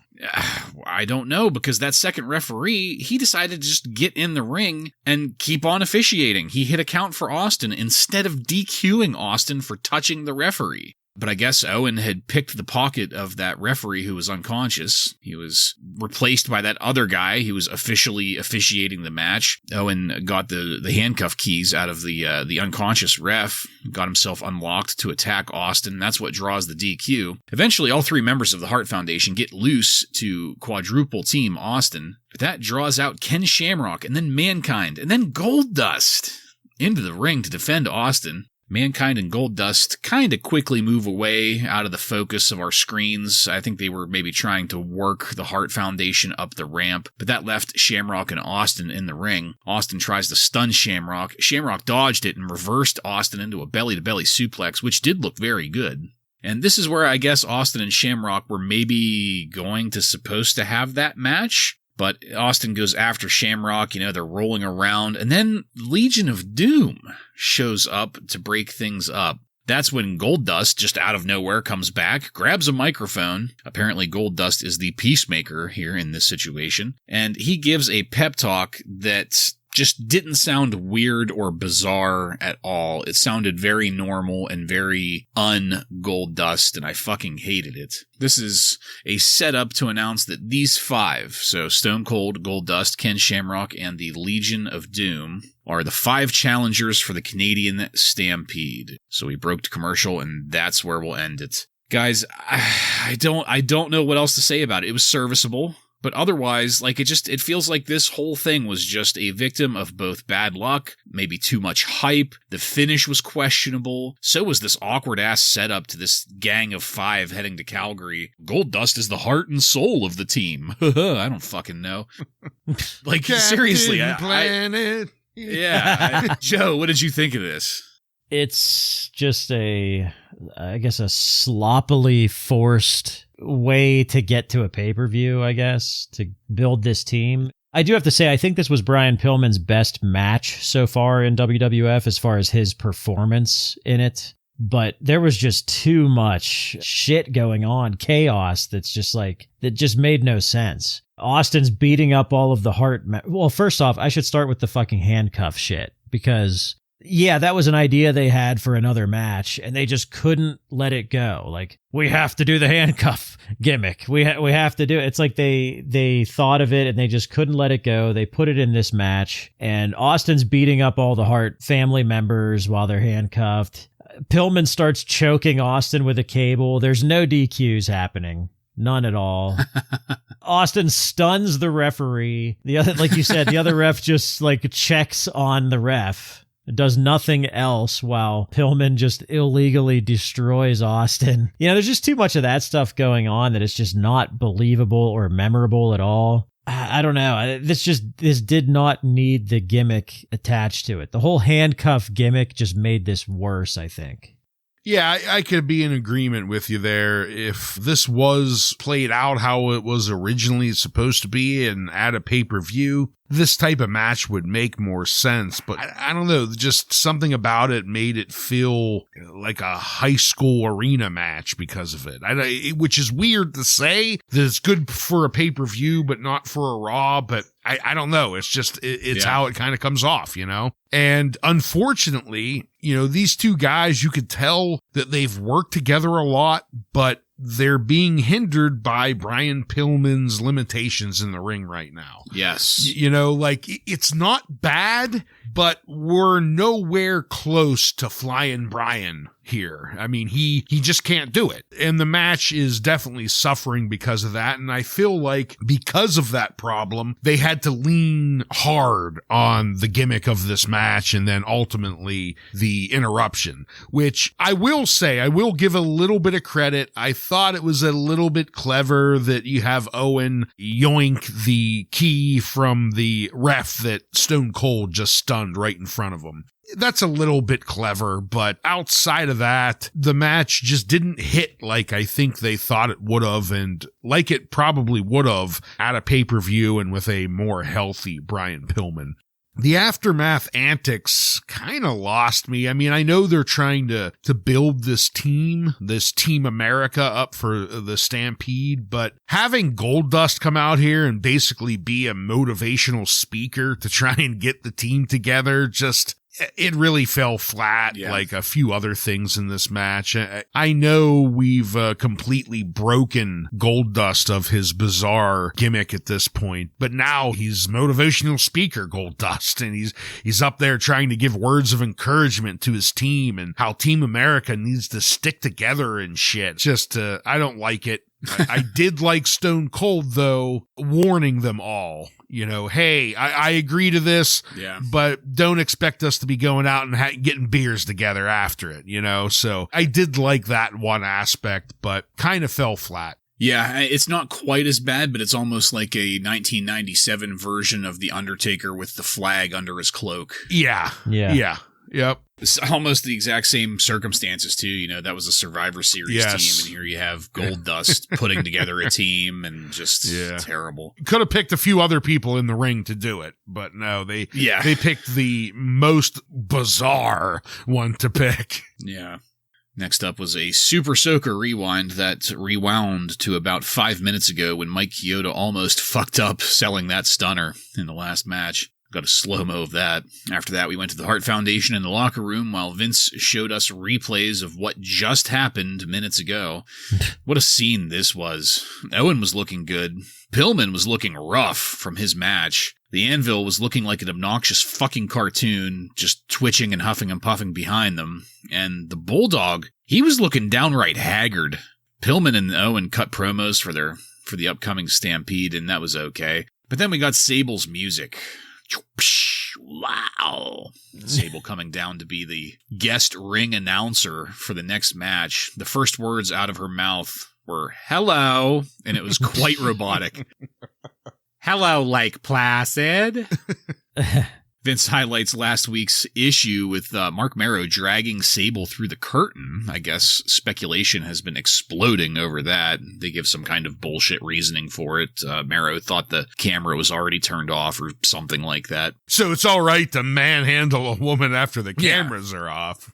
I don't know, because that second referee, he decided to just get in the ring and keep on officiating. He hit a count for Austin instead of DQing Austin for touching the referee. But I guess Owen had picked the pocket of that referee who was unconscious. He was replaced by that other guy who was officially officiating the match. Owen got the handcuff keys out of the unconscious ref, got himself unlocked to attack Austin. That's what draws the DQ. Eventually, all three members of the Hart Foundation get loose to quadruple team Austin. But that draws out Ken Shamrock and then Mankind and then Goldust into the ring to defend Austin. Mankind and Goldust kind of quickly move away out of the focus of our screens. I think they were maybe trying to work the Hart Foundation up the ramp, but that left Shamrock and Austin in the ring. Austin tries to stun Shamrock. Shamrock dodged it and reversed Austin into a belly-to-belly suplex, which did look very good. And this is where I guess Austin and Shamrock were maybe supposed to have that match. But Austin goes after Shamrock, they're rolling around, and then Legion of Doom shows up to break things up. That's when Goldust, just out of nowhere, comes back, grabs a microphone. Apparently Goldust is the peacemaker here in this situation, and he gives a pep talk that just didn't sound weird or bizarre at all. It sounded very normal and very un-Goldust, and I fucking hated it. This is a setup to announce that these 5, so Stone Cold, Goldust, Ken Shamrock, and the Legion of Doom, are the 5 challengers for the Canadian Stampede. So we broke to commercial, and that's where we'll end it. Guys, I don't know what else to say about it. It was serviceable. But otherwise, like, it feels like this whole thing was just a victim of both bad luck, maybe too much hype, the finish was questionable, so was this awkward-ass setup to this gang of 5 heading to Calgary. Goldust is the heart and soul of the team. I don't fucking know. Like, seriously. Joe, what did you think of this? It's just a sloppily forced way to get to a pay-per-view, I guess, to build this team. I do have to say, I think this was Brian Pillman's best match so far in WWF as far as his performance in it. But there was just too much shit going on, chaos that just made no sense. Austin's beating up all of the Hart. Well, first off, I should start with the fucking handcuff shit, because yeah, that was an idea they had for another match, and they just couldn't let it go. Like, we have to do the handcuff gimmick. We have to do it. It's like they thought of it, and they just couldn't let it go. They put it in this match, and Austin's beating up all the Hart family members while they're handcuffed. Pillman starts choking Austin with a cable. There's no DQs happening. None at all. Austin stuns the referee. The other, like you said, the other ref just like checks on the ref. It does nothing else while Pillman just illegally destroys Austin. You know, there's just too much of that stuff going on that it's just not believable or memorable at all. I don't know. This did not need the gimmick attached to it. The whole handcuff gimmick just made this worse, I think. Yeah, I could be in agreement with you there. If this was played out how it was originally supposed to be and at a pay-per-view, this type of match would make more sense. But I don't know, just something about it made it feel like a high school arena match because of it. Which is weird to say that it's good for a pay-per-view but not for a Raw, but I don't know. It's just, it's how it kind of comes off, you know? And unfortunately, you know, these two guys, you could tell that they've worked together a lot, but they're being hindered by Brian Pillman's limitations in the ring right now. Yes. You know, like, it's not bad, but we're nowhere close to Flying Brian here. I mean, he just can't do it. And the match is definitely suffering because of that. And I feel like because of that problem, they had to lean hard on the gimmick of this match and then ultimately the interruption, which I will say, I will give a little bit of credit. I thought it was a little bit clever that you have Owen yoink the key from the ref that Stone Cold just stunned right in front of him. That's a little bit clever, but outside of that, the match just didn't hit like I think they thought it would have, and like it probably would have at a pay-per-view and with a more healthy Brian Pillman. The aftermath antics kind of lost me. I mean, I know they're trying to build this Team America up for the Stampede, but having Goldust come out here and basically be a motivational speaker to try and get the team together, it really fell flat, like a few other things in this match. I know we've completely broken Goldust of his bizarre gimmick at this point, but now he's motivational speaker Goldust, and he's up there trying to give words of encouragement to his team and how Team America needs to stick together and shit. I don't like it. I did like Stone Cold, though, warning them all. You know, hey, I agree to this, but don't expect us to be going out and getting beers together after it, you know? So I did like that one aspect, but kind of fell flat. Yeah, it's not quite as bad, but it's almost like a 1997 version of The Undertaker with the flag under his cloak. Yeah. Yep. It's almost the exact same circumstances, too. You know, that was a Survivor Series team, and here you have Goldust putting together a team, and just terrible. Could have picked a few other people in the ring to do it, but no, they picked the most bizarre one to pick. Yeah. Next up was a Super Soaker rewind that rewound to about 5 minutes ago when Mike Chioda almost fucked up selling that stunner in the last match. Got a slow-mo of that. After that, we went to the Hart Foundation in the locker room while Vince showed us replays of what just happened minutes ago. What a scene this was. Owen was looking good. Pillman was looking rough from his match. The Anvil was looking like an obnoxious fucking cartoon, just twitching and huffing and puffing behind them. And the Bulldog, he was looking downright haggard. Pillman and Owen cut promos for the upcoming Stampede, and that was okay. But then we got Sable's music. Wow. Sable coming down to be the guest ring announcer for the next match. The first words out of her mouth were, hello, and it was quite robotic. Hello, Lake Placid. Vince highlights last week's issue with Marc Mero dragging Sable through the curtain. I guess speculation has been exploding over that. They give some kind of bullshit reasoning for it. Mero thought the camera was already turned off or something like that. So it's all right to manhandle a woman after the cameras are off.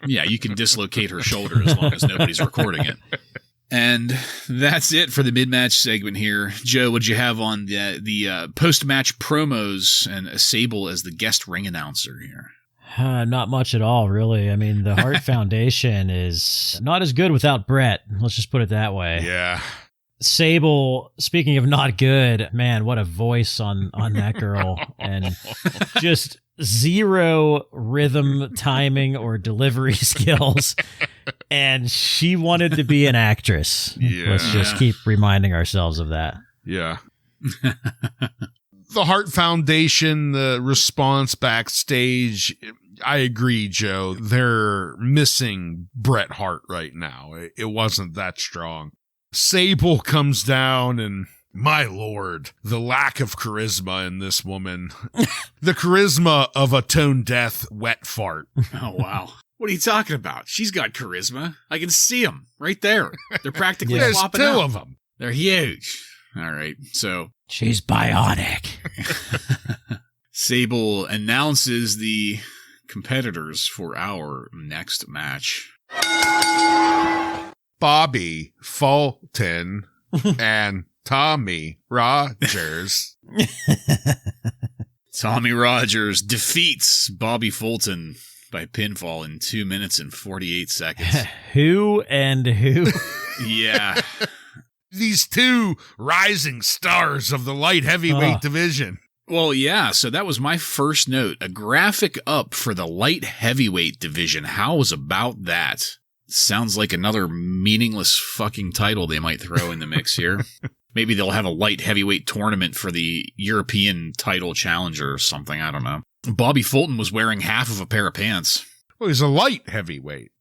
Yeah, you can dislocate her shoulder as long as nobody's recording it. And that's it for the mid-match segment here. Joe, what'd you have on the post-match promos and Sable as the guest ring announcer here? Not much at all, really. I mean, the Hart Foundation is not as good without Brett. Let's just put it that way. Yeah. Sable, speaking of not good, man, what a voice on that girl. And just zero rhythm, timing, or delivery skills. And she wanted to be an actress. Yeah. Let's just keep reminding ourselves of that. Yeah. The Hart Foundation, the response backstage, I agree, Joe. They're missing Bret Hart right now. It wasn't that strong. Sable comes down and, my lord, the lack of charisma in this woman. The charisma of a tone-deaf wet fart. Oh, wow. What are you talking about? She's got charisma. I can see them right there. They're practically flopping out. There's two of them. They're huge. All right, so... She's bionic. Sable announces the competitors for our next match. Bobby Fulton and Tommy Rogers. Tommy Rogers defeats Bobby Fulton by pinfall in 2 minutes and 48 seconds. Who and who? Yeah. These two rising stars of the light heavyweight division. Well, yeah, so that was my first note. A graphic up for the light heavyweight division. How was about that? Sounds like another meaningless fucking title they might throw in the mix here. Maybe they'll have a light heavyweight tournament for the European title challenger or something. I don't know. Bobby Fulton was wearing half of a pair of pants. Well, he's a light heavyweight.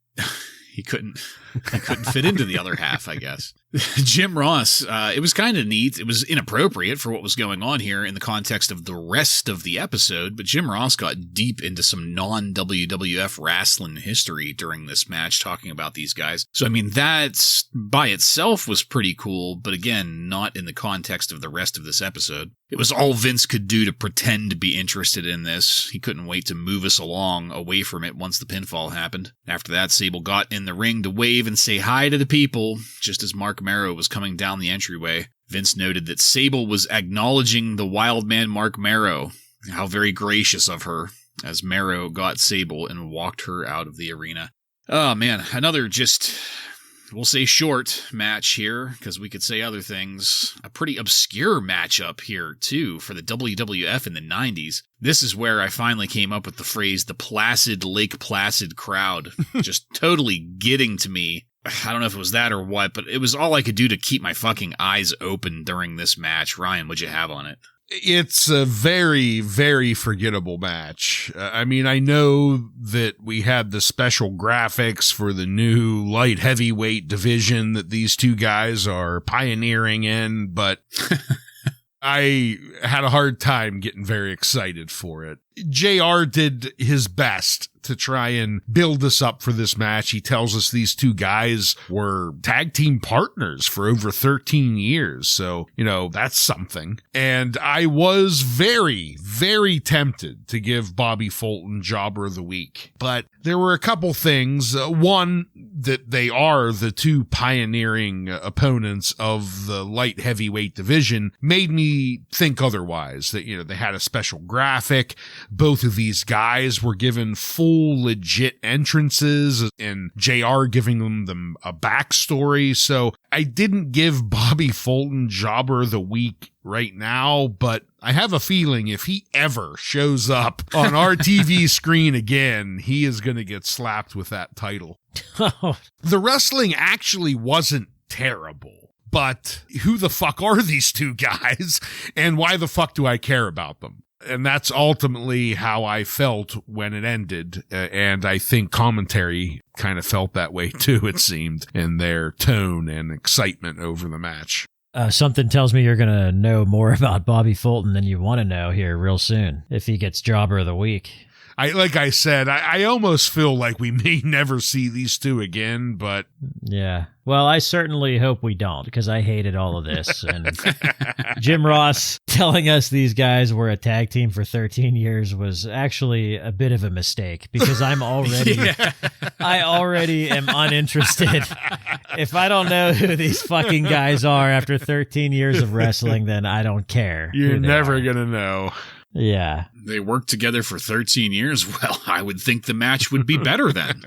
He couldn't fit into the other half, I guess. Jim Ross, it was kind of neat. It was inappropriate for what was going on here in the context of the rest of the episode, but Jim Ross got deep into some non-WWF wrestling history during this match, talking about these guys. So, I mean, that by itself was pretty cool, but again, not in the context of the rest of this episode. It was all Vince could do to pretend to be interested in this. He couldn't wait to move us along away from it once the pinfall happened. After that, Sable got in the ring to wave and say hi to the people, just as Marc Mero was coming down the entryway. Vince noted that Sable was acknowledging the wild man Marc Mero. How very gracious of her, as Mero got Sable and walked her out of the arena. Oh man, another just... we'll say short match here, because we could say other things. A pretty obscure matchup here, too, for the WWF in the 90s. This is where I finally came up with the phrase, the placid Lake Placid crowd. Just totally getting to me. I don't know if it was that or what, but it was all I could do to keep my fucking eyes open during this match. Ryan, what'd you have on it? It's a very, very forgettable match. I mean, I know that we had the special graphics for the new light heavyweight division that these two guys are pioneering in, but I had a hard time getting very excited for it. JR did his best to try and build us up for this match. He tells us these two guys were tag team partners for over 13 years. So, that's something. And I was very, very tempted to give Bobby Fulton Jobber of the Week. But there were a couple things. One, that they are the two pioneering opponents of the light heavyweight division made me think otherwise. That, they had a special graphic. Both of these guys were given full legit entrances and JR giving them a backstory. So I didn't give Bobby Fulton Jobber of the Week right now, but I have a feeling if he ever shows up on our TV screen again, he is going to get slapped with that title. The wrestling actually wasn't terrible, but who the fuck are these two guys and why the fuck do I care about them? And that's ultimately how I felt when it ended. And I think commentary kind of felt that way too, it seemed, in their tone and excitement over the match. Something tells me you're going to know more about Bobby Fulton than you want to know here real soon if he gets Jobber of the Week. Like I said, I almost feel like we may never see these two again, but... Yeah. Well, I certainly hope we don't, because I hated all of this. And Jim Ross telling us these guys were a tag team for 13 years was actually a bit of a mistake, because I already am uninterested. If I don't know who these fucking guys are after 13 years of wrestling, then I don't care. You're never going to know. Yeah. They worked together for 13 years. Well, I would think the match would be better then.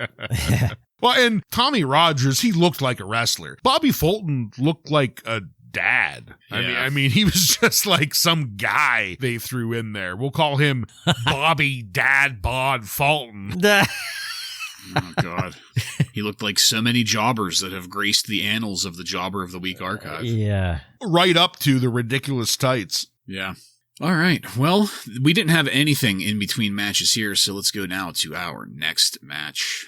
Well, and Tommy Rogers, he looked like a wrestler. Bobby Fulton looked like a dad. Yeah. I mean, he was just like some guy they threw in there. We'll call him Bobby Dad Bod Fulton. Oh, God. He looked like so many jobbers that have graced the annals of the Jobber of the Week archive. Yeah. Right up to the ridiculous tights. Yeah. All right. Well, we didn't have anything in between matches here, so let's go now to our next match.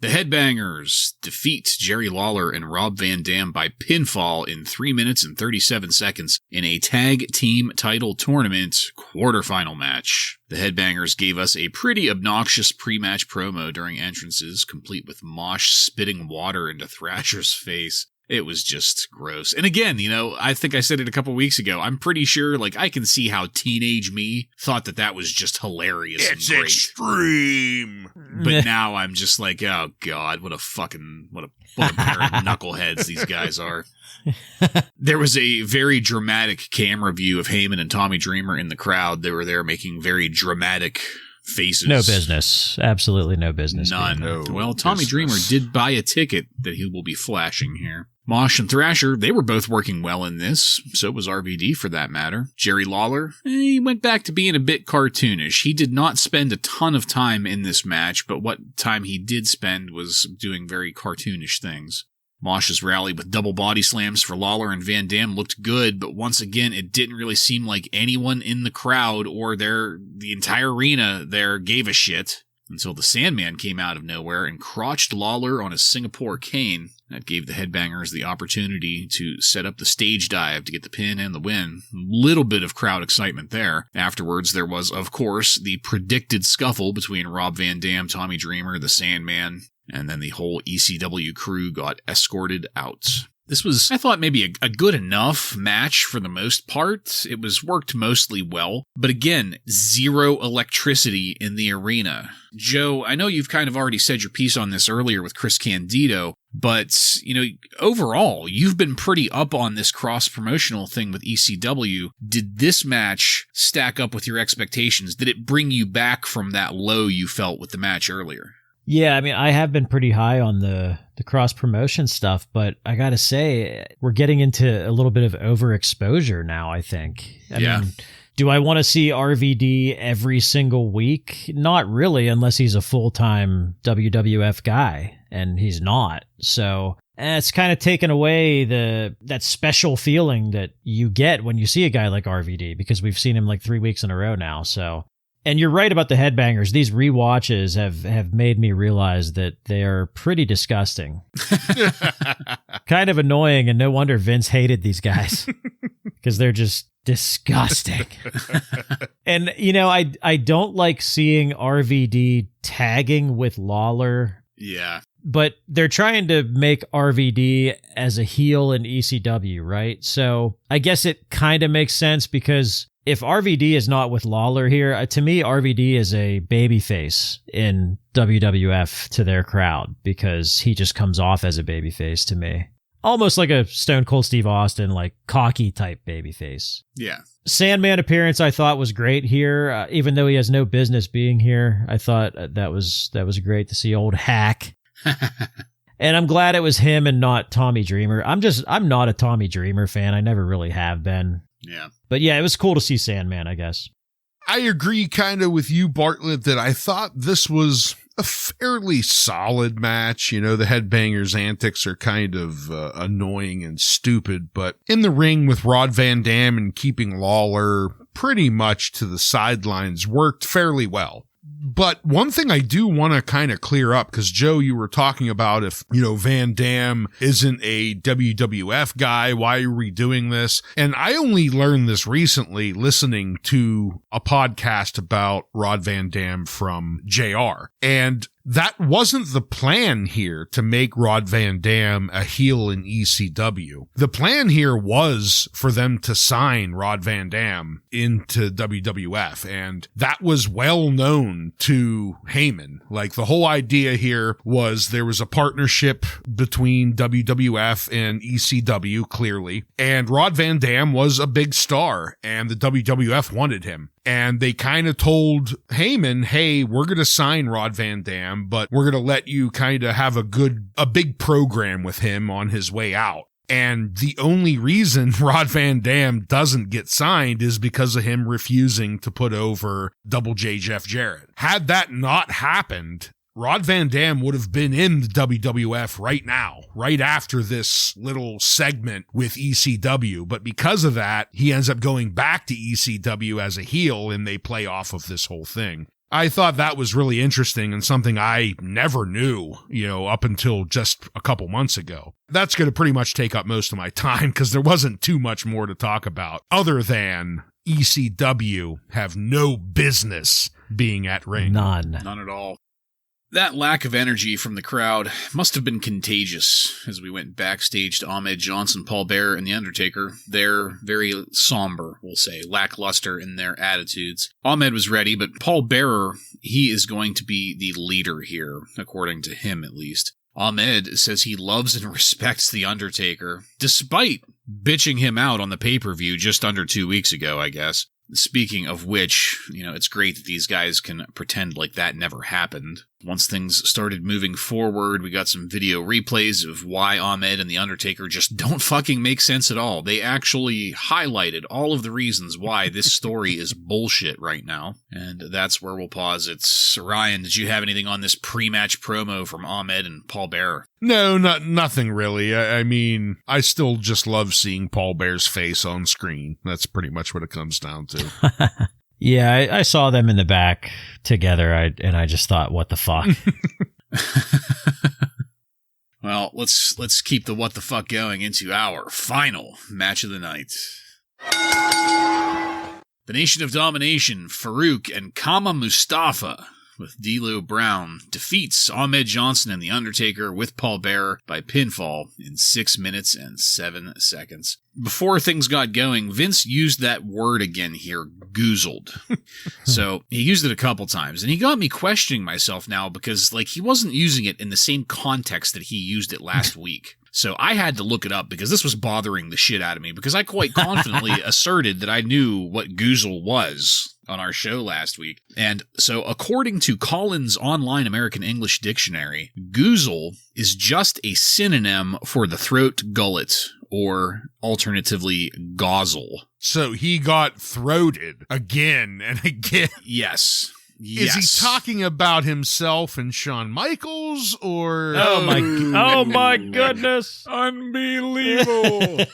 The Headbangers defeat Jerry Lawler and Rob Van Dam by pinfall in 3 minutes and 37 seconds in a tag team title tournament quarterfinal match. The Headbangers gave us a pretty obnoxious pre-match promo during entrances, complete with Mosh spitting water into Thrasher's face. It was just gross. And again, I think I said it a couple weeks ago. I'm pretty sure, I can see how teenage me thought that was just hilarious and great. It's extreme. But now I'm just like, oh God, what a pair of knuckleheads these guys are. There was a very dramatic camera view of Heyman and Tommy Dreamer in the crowd. They were there making very dramatic faces. No business. Absolutely no business. None. No well, Tommy Dreamer did buy a ticket that he will be flashing here. Mosh and Thrasher, they were both working well in this. So was RVD for that matter. Jerry Lawler, he went back to being a bit cartoonish. He did not spend a ton of time in this match, but what time he did spend was doing very cartoonish things. Mosh's rally with double body slams for Lawler and Van Dam looked good, but once again, it didn't really seem like anyone in the crowd or the entire arena there gave a shit until the Sandman came out of nowhere and crotched Lawler on a Singapore cane. That gave the Headbangers the opportunity to set up the stage dive to get the pin and the win. Little bit of crowd excitement there. Afterwards, there was, of course, the predicted scuffle between Rob Van Dam, Tommy Dreamer, the Sandman, and then the whole ECW crew got escorted out. This was, I thought, maybe a good enough match for the most part. It was worked mostly well, but again, zero electricity in the arena. Joe, I know you've kind of already said your piece on this earlier with Chris Candido, but, overall, you've been pretty up on this cross-promotional thing with ECW. Did this match stack up with your expectations? Did it bring you back from that low you felt with the match earlier? Yeah, I mean, I have been pretty high on the cross-promotion stuff, but I gotta say, we're getting into a little bit of overexposure now, I think. I mean, do I want to see RVD every single week? Not really, unless he's a full-time WWF guy, and he's not. So it's kind of taken away that special feeling that you get when you see a guy like RVD, because we've seen him 3 weeks in a row now, so... And you're right about the headbangers. These rewatches have made me realize that they are pretty disgusting. Kind of annoying, and no wonder Vince hated these guys because they're just disgusting. And, I don't like seeing RVD tagging with Lawler. Yeah. But they're trying to make RVD as a heel in ECW, right? So I guess it kind of makes sense because if RVD is not with Lawler here, to me, RVD is a babyface in WWF to their crowd because he just comes off as a babyface to me. Almost like a Stone Cold Steve Austin, like cocky type babyface. Yeah. Sandman appearance I thought was great here, even though he has no business being here. I thought that was great to see old Hack. And I'm glad it was him and not Tommy Dreamer. I'm not a Tommy Dreamer fan. I never really have been. Yeah. But yeah, it was cool to see Sandman, I guess. I agree kind of with you, Bartlett, that I thought this was a fairly solid match. The Headbangers' antics are kind of annoying and stupid, but in the ring with Rod Van Dam and keeping Lawler pretty much to the sidelines worked fairly well. But one thing I do want to kind of clear up, because Joe, you were talking about if, Van Dam isn't a WWF guy, why are we doing this? And I only learned this recently listening to a podcast about Rod Van Dam from JR. And that wasn't the plan here to make Rod Van Dam a heel in ECW. The plan here was for them to sign Rod Van Dam into WWF, and that was well known to Heyman. Like, the whole idea here was there was a partnership between WWF and ECW, clearly, and Rod Van Dam was a big star, and the WWF wanted him. And they kind of told Heyman, hey, we're going to sign Rod Van Dam, but we're going to let you kind of have a big program with him on his way out. And the only reason Rod Van Dam doesn't get signed is because of him refusing to put over Double J Jeff Jarrett. Had that not happened, Rod Van Dam would have been in the WWF right now, right after this little segment with ECW. But because of that, he ends up going back to ECW as a heel, and they play off of this whole thing. I thought that was really interesting and something I never knew, up until just a couple months ago. That's going to pretty much take up most of my time because there wasn't too much more to talk about other than ECW have no business being at ring. None at all. That lack of energy from the crowd must have been contagious as we went backstage to Ahmed Johnson, Paul Bearer, and The Undertaker. They're very somber, we'll say, lackluster in their attitudes. Ahmed was ready, but Paul Bearer, he is going to be the leader here, according to him at least. Ahmed says he loves and respects The Undertaker, despite bitching him out on the pay-per-view just under 2 weeks ago, I guess. Speaking of which, it's great that these guys can pretend like that never happened. Once things started moving forward, we got some video replays of why Ahmed and The Undertaker just don't fucking make sense at all. They actually highlighted all of the reasons why this story is bullshit right now. And that's where we'll pause. It's Ryan, did you have anything on this pre-match promo from Ahmed and Paul Bearer? No, nothing really. I mean, I still just love seeing Paul Bearer's face on screen. That's pretty much what it comes down to. Yeah, I saw them in the back together, and I just thought, what the fuck? Well, let's keep the what the fuck going into our final match of the night. The Nation of Domination, Farouk and Kama Mustafa, with D'Lo Brown, defeats Ahmed Johnson and The Undertaker with Paul Bearer by pinfall in 6 minutes and 7 seconds. Before things got going, Vince used that word again here, goozled. So he used it a couple times, and he got me questioning myself now because, he wasn't using it in the same context that he used it last week. So I had to look it up because this was bothering the shit out of me because I quite confidently asserted that I knew what goozle was on our show last week. And so according to Collins Online American English Dictionary, goozle is just a synonym for the throat gullet, or alternatively gauzel. So he got throated again and again. Yes. Is he talking about himself and Shawn Michaels, or... Oh my goodness. Unbelievable.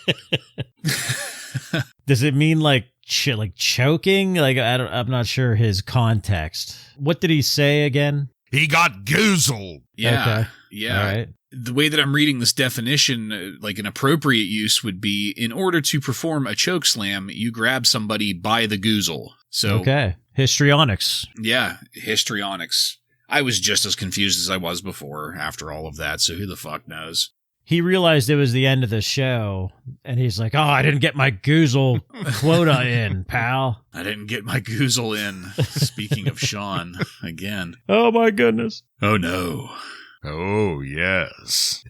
Does it mean like choking? Like I'm not sure his context. What did he say again? He got goozled. Yeah. Okay. Yeah. All right. The way that I'm reading this definition, like an appropriate use would be, in order to perform a choke slam, you grab somebody by the goozle. So, okay. Histrionics. Yeah, histrionics. I was just as confused as I was before after all of that, so who the fuck knows? He realized it was the end of the show, and he's like, I didn't get my goozle quota in, pal. I didn't get my goozle in. Speaking of Sean, again. Oh, my goodness. Oh, no. Oh, yes.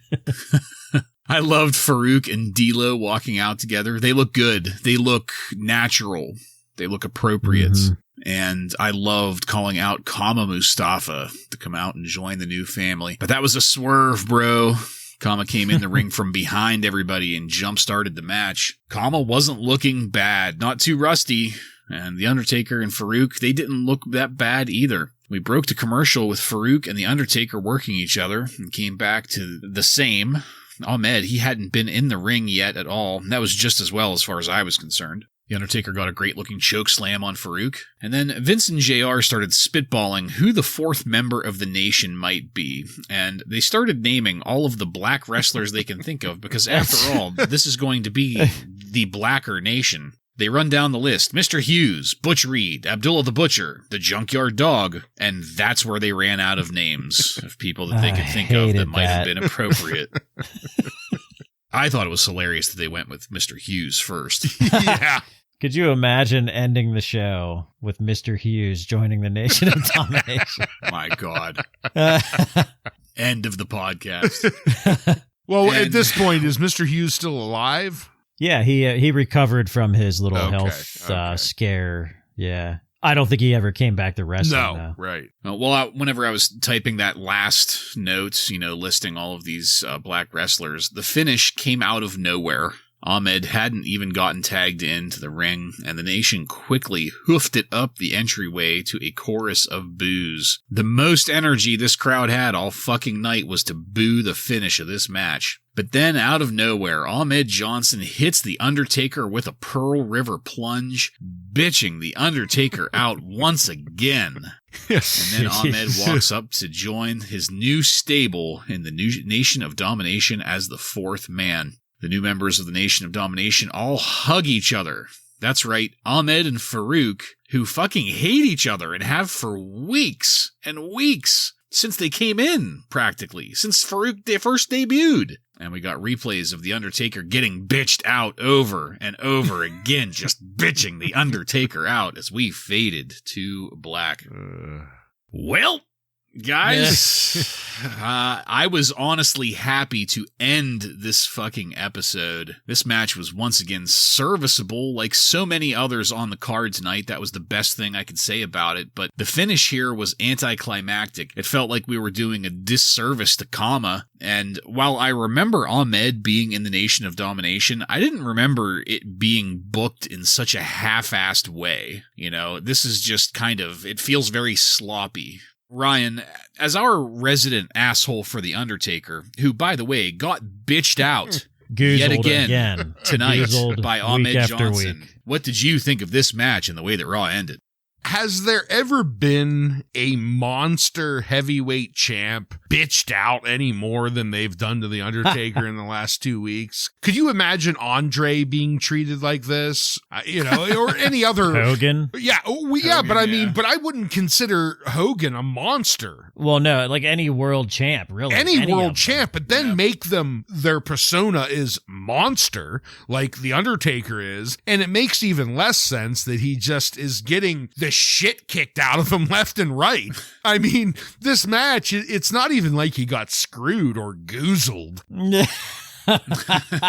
I loved Farouk and D'Lo walking out together. They look good. They look natural. They look appropriate. Mm-hmm. And I loved calling out Kama Mustafa to come out and join the new family. But that was a swerve, bro. Kama came in the ring from behind everybody and jump-started the match. Kama wasn't looking bad. Not too rusty. And The Undertaker and Farouk, they didn't look that bad either. We broke to commercial with Farouk and The Undertaker working each other and came back to the same. Ahmed, he hadn't been in the ring yet at all. That was just as well as far as I was concerned. The Undertaker got a great-looking choke slam on Farouk. And then Vince and JR started spitballing who the fourth member of the nation might be. And they started naming all of the black wrestlers they can think of, because after all, this is going to be the blacker nation. They run down the list. Mr. Hughes, Butch Reed, Abdullah the Butcher, the Junkyard Dog, and that's where they ran out of names of people that they could think of that might have been appropriate. I thought it was hilarious that they went with Mr. Hughes first. Yeah. Could you imagine ending the show with Mr. Hughes joining the Nation of Domination? My God. End of the podcast. Well, at this point, is Mr. Hughes still alive? Yeah, he recovered from his little health scare. Yeah. I don't think he ever came back to wrestling. No, right. Well, whenever I was typing that last note, listing all of these black wrestlers, the finish came out of nowhere. Ahmed hadn't even gotten tagged into the ring, and the nation quickly hoofed it up the entryway to a chorus of boos. The most energy this crowd had all fucking night was to boo the finish of this match. But then, out of nowhere, Ahmed Johnson hits The Undertaker with a Pearl River plunge, bitching The Undertaker out once again. Yes. And then Ahmed walks up to join his new stable in the new Nation of Domination as the fourth man. The new members of the Nation of Domination all hug each other. That's right, Ahmed and Farouk, who fucking hate each other and have for weeks and weeks since they came in, practically, since Farouk first debuted. And we got replays of The Undertaker getting bitched out over and over again, just bitching The Undertaker out as we faded to black. Well, guys, I was honestly happy to end this fucking episode. This match was once again serviceable, like so many others on the card tonight. That was the best thing I could say about it, but the finish here was anticlimactic. It felt like we were doing a disservice to Kama, and while I remember Ahmed being in the Nation of Domination, I didn't remember it being booked in such a half-assed way. This is just it feels very sloppy. Ryan, as our resident asshole for The Undertaker, who, by the way, got bitched out yet again tonight by Ahmed Johnson, what did you think of this match and the way that Raw ended? Has there ever been a monster heavyweight champ bitched out any more than they've done to The Undertaker in the last 2 weeks? Could you imagine Andre being treated like this? Or any other... Hogan? Yeah, Hogan, but I mean, but I wouldn't consider Hogan a monster. Well, no, like any world champ, really. Any world champ, but then make them, their persona is monster, like The Undertaker is, and it makes even less sense that he just is getting the shit kicked out of him left and right. I mean, this match, it's not even like he got screwed or goozled.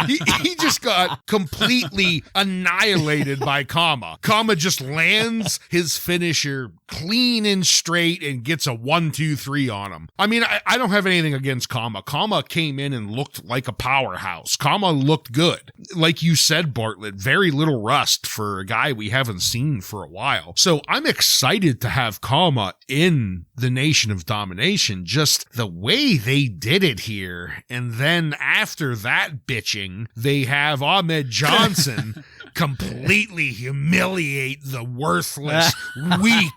he just got completely annihilated by Kama. Kama just lands his finisher clean and straight and gets a 1-2-3 on him. I mean, I don't have anything against Kama. Kama came in and looked like a powerhouse. Kama looked good. Like you said, Bartlett, very little rust for a guy we haven't seen for a while. So I'm excited to have Kama in the Nation of Domination. Just the way they did it here. And then after that bitching, they have Ahmed Johnson completely humiliate the worthless, weak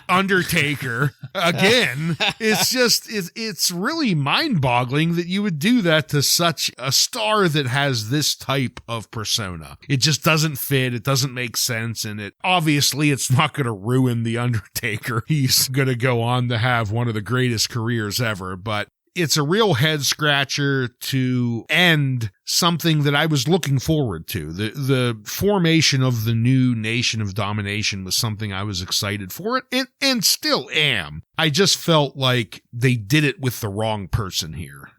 Undertaker again. It's really mind-boggling that you would do that to such a star that has this type of persona. It just doesn't fit. It doesn't make sense. And obviously it's not going to ruin the Undertaker. He's going to go on to have one of the greatest careers ever, but it's a real head scratcher to end something that I was looking forward to. The formation of the new Nation of Domination was something I was excited for, and still am. I just felt like they did it with the wrong person here.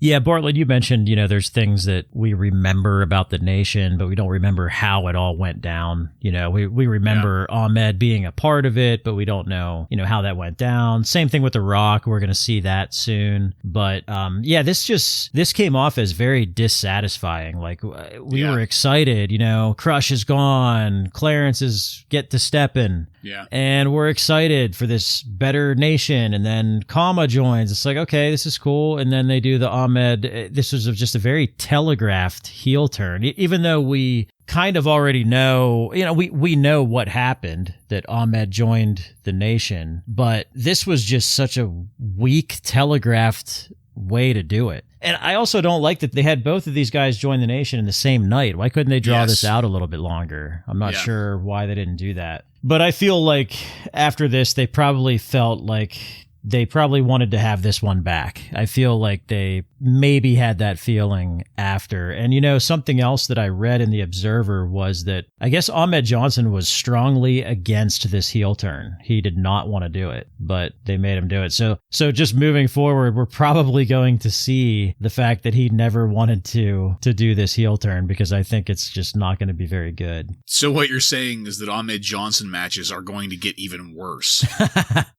Yeah, Bartlett, you mentioned, there's things that we remember about the Nation, but we don't remember how it all went down. We remember Ahmed being a part of it, but we don't know, how that went down. Same thing with The Rock. We're going to see that soon. But this came off as very dissatisfying. Like we were excited, Crush is gone. Clarence is get to stepping. Yeah. And we're excited for this better Nation. And then Kama joins. It's like, okay, this is cool. And then they do the Ahmed. This was just a very telegraphed heel turn, even though we kind of already know, we know what happened, that Ahmed joined the Nation. But this was just such a weak telegraphed way to do it. And I also don't like that they had both of these guys join the Nation in the same night. Why couldn't they draw this out a little bit longer? I'm not sure why they didn't do that. But I feel like after this, they probably felt like they probably wanted to have this one back. I feel like they maybe had that feeling after. And, something else that I read in the Observer was that I guess Ahmed Johnson was strongly against this heel turn. He did not want to do it, but they made him do it. So just moving forward, we're probably going to see the fact that he never wanted to do this heel turn, because I think it's just not going to be very good. So what you're saying is that Ahmed Johnson matches are going to get even worse.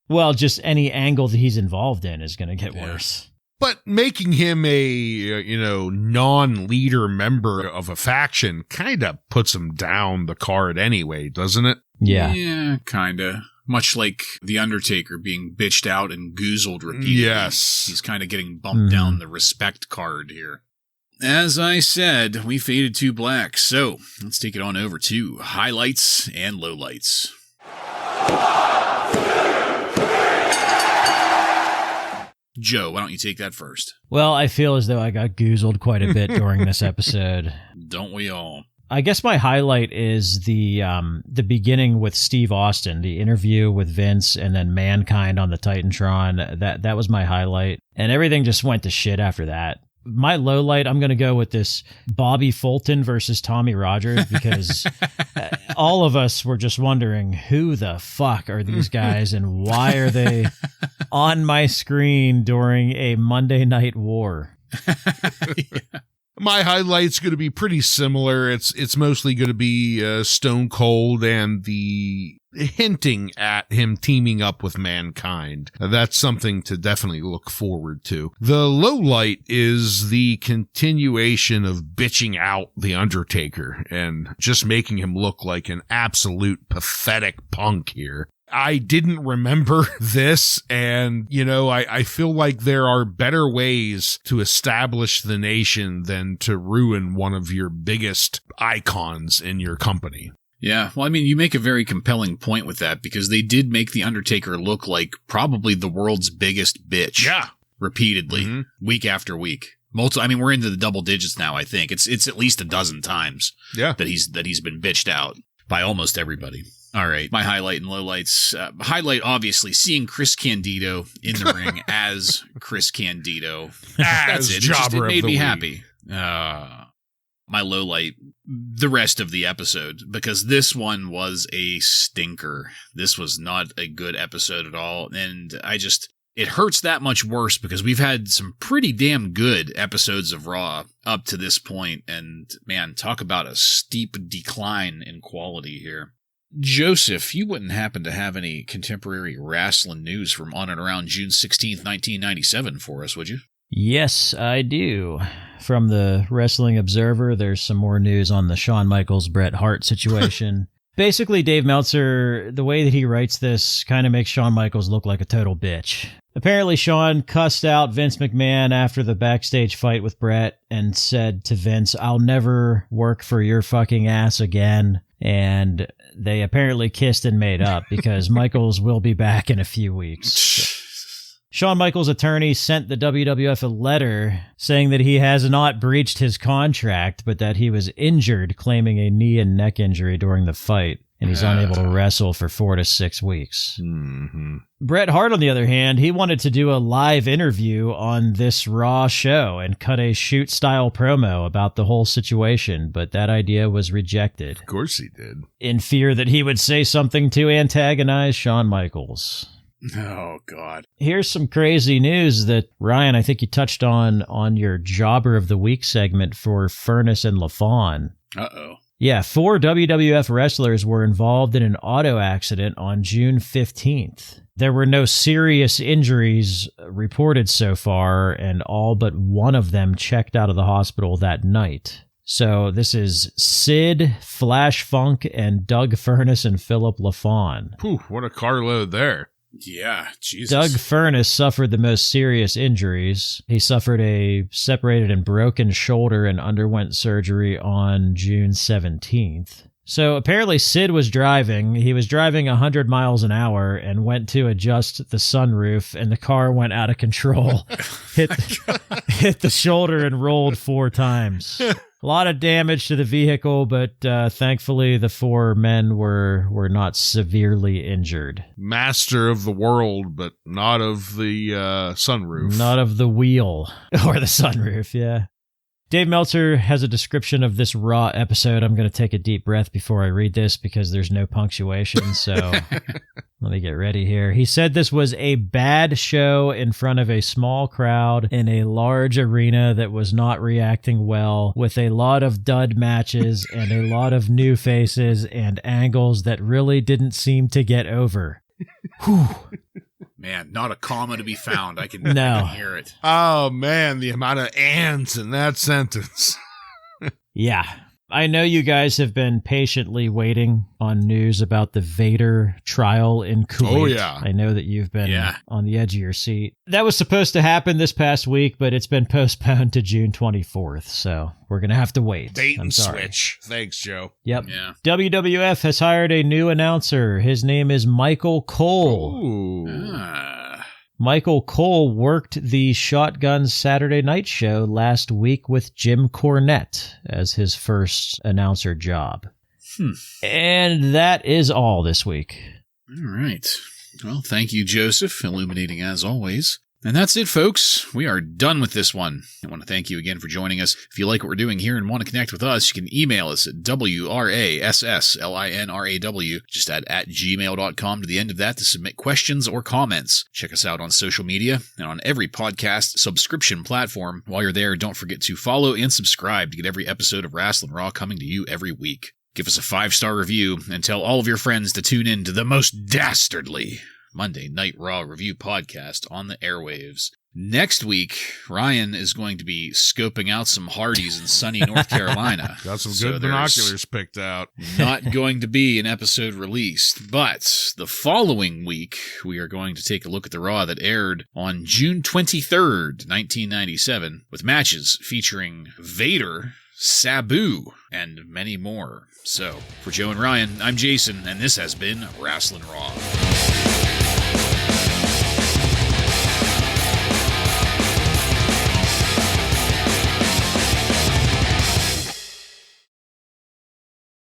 Well, just any angle that he's involved in is going to get worse. But making him a, non-leader member of a faction kind of puts him down the card anyway, doesn't it? Yeah. Yeah, kind of. Much like The Undertaker being bitched out and goozled repeatedly. Yes. He's kind of getting bumped down the respect card here. As I said, we faded to black, so let's take it on over to highlights and lowlights. Joe, why don't you take that first? Well, I feel as though I got goozled quite a bit during this episode. Don't we all? I guess my highlight is the beginning with Steve Austin, the interview with Vince, and then Mankind on the Titantron. That was my highlight, and everything just went to shit after that. My low light, I'm going to go with this Bobby Fulton versus Tommy Rogers, because all of us were just wondering, who the fuck are these guys and why are they on my screen during a Monday Night War? My highlight's going to be pretty similar. It's mostly going to be Stone Cold and the hinting at him teaming up with Mankind. That's something to definitely look forward to. The low light is the continuation of bitching out the Undertaker and just making him look like an absolute pathetic punk here. I didn't remember this, and, I feel like there are better ways to establish the Nation than to ruin one of your biggest icons in your company. Yeah, well, you make a very compelling point with that, because they did make The Undertaker look like probably the world's biggest bitch. Yeah. Repeatedly, week after week. We're into the double digits now, I think. It's at least a dozen times that he's been bitched out by almost everybody. All right, my highlight and lowlights. Highlight, obviously, seeing Chris Candido in the ring as Chris Candido. That's it. It made me happy. My lowlight, the rest of the episode, because this one was a stinker. This was not a good episode at all, and it hurts that much worse because we've had some pretty damn good episodes of Raw up to this point, and man, talk about a steep decline in quality here. Joseph, you wouldn't happen to have any contemporary wrestling news from on and around June 16th, 1997 for us, would you? Yes, I do. From the Wrestling Observer, there's some more news on the Shawn Michaels, Bret Hart situation. Basically, Dave Meltzer, the way that he writes this kind of makes Shawn Michaels look like a total bitch. Apparently, Shawn cussed out Vince McMahon after the backstage fight with Brett and said to Vince, "I'll never work for your fucking ass again." And they apparently kissed and made up because Michaels will be back in a few weeks. Shawn Michaels' attorney sent the WWF a letter saying that he has not breached his contract, but that he was injured, claiming a knee and neck injury during the fight, and he's unable to wrestle for 4 to 6 weeks. Mm-hmm. Bret Hart, on the other hand, he wanted to do a live interview on this Raw show and cut a shoot-style promo about the whole situation, but that idea was rejected. Of course he did. In fear that he would say something to antagonize Shawn Michaels. Oh, God. Here's some crazy news that, Ryan, I think you touched on your Jobber of the Week segment for Furnace and LaFawn. Uh-oh. Yeah, 4 WWF wrestlers were involved in an auto accident on June 15th. There were no serious injuries reported so far, and all but one of them checked out of the hospital that night. So this is Sid, Flash Funk, and Doug Furnace and Philip LaFawn. Whew, what a carload there. Yeah, Jesus. Doug Furnace suffered the most serious injuries. He suffered a separated and broken shoulder and underwent surgery on June 17th. So apparently Sid was driving. He was driving 100 miles an hour and went to adjust the sunroof, and the car went out of control, hit the shoulder and rolled 4 times. A lot of damage to the vehicle, but thankfully the 4 men were not severely injured. Master of the world, but not of the sunroof. Not of the wheel or the sunroof, yeah. Dave Meltzer has a description of this Raw episode. I'm going to take a deep breath before I read this because there's no punctuation, so let me get ready here. He said this was a bad show in front of a small crowd in a large arena that was not reacting well, with a lot of dud matches and a lot of new faces and angles that really didn't seem to get over. Whew. Man, not a comma to be found. I can hear it. Oh, man, the amount of ands in that sentence. Yeah. I know you guys have been patiently waiting on news about the Vader trial in Kuwait. Oh, yeah. I know that you've been on the edge of your seat. That was supposed to happen this past week, but it's been postponed to June 24th, so we're going to have to wait. Bait I'm and sorry. switch. Thanks, Joe. Yep. Yeah. WWF has hired a new announcer. His name is Michael Cole. Ooh. Michael Cole worked the Shotgun Saturday Night Show last week with Jim Cornette as his first announcer job. And that is all this week. All right. Well, thank you, Joseph, illuminating as always. And that's it, folks. We are done with this one. I want to thank you again for joining us. If you like what we're doing here and want to connect with us, you can email us at WRASSLINRAW, just add @gmail.com to the end of that to submit questions or comments. Check us out on social media and on every podcast subscription platform. While you're there, don't forget to follow and subscribe to get every episode of Wrasslin Raw coming to you every week. Give us a 5-star review and tell all of your friends to tune in to the most dastardly Monday Night Raw review podcast on the airwaves. Next week, Ryan is going to be scoping out some Hardys in sunny North Carolina. Got some good binoculars picked out. Not going to be an episode released, but the following week, we are going to take a look at the Raw that aired on June 23rd, 1997, with matches featuring Vader, Sabu, and many more. So, for Joe and Ryan, I'm Jason, and this has been Wrasslin Raw.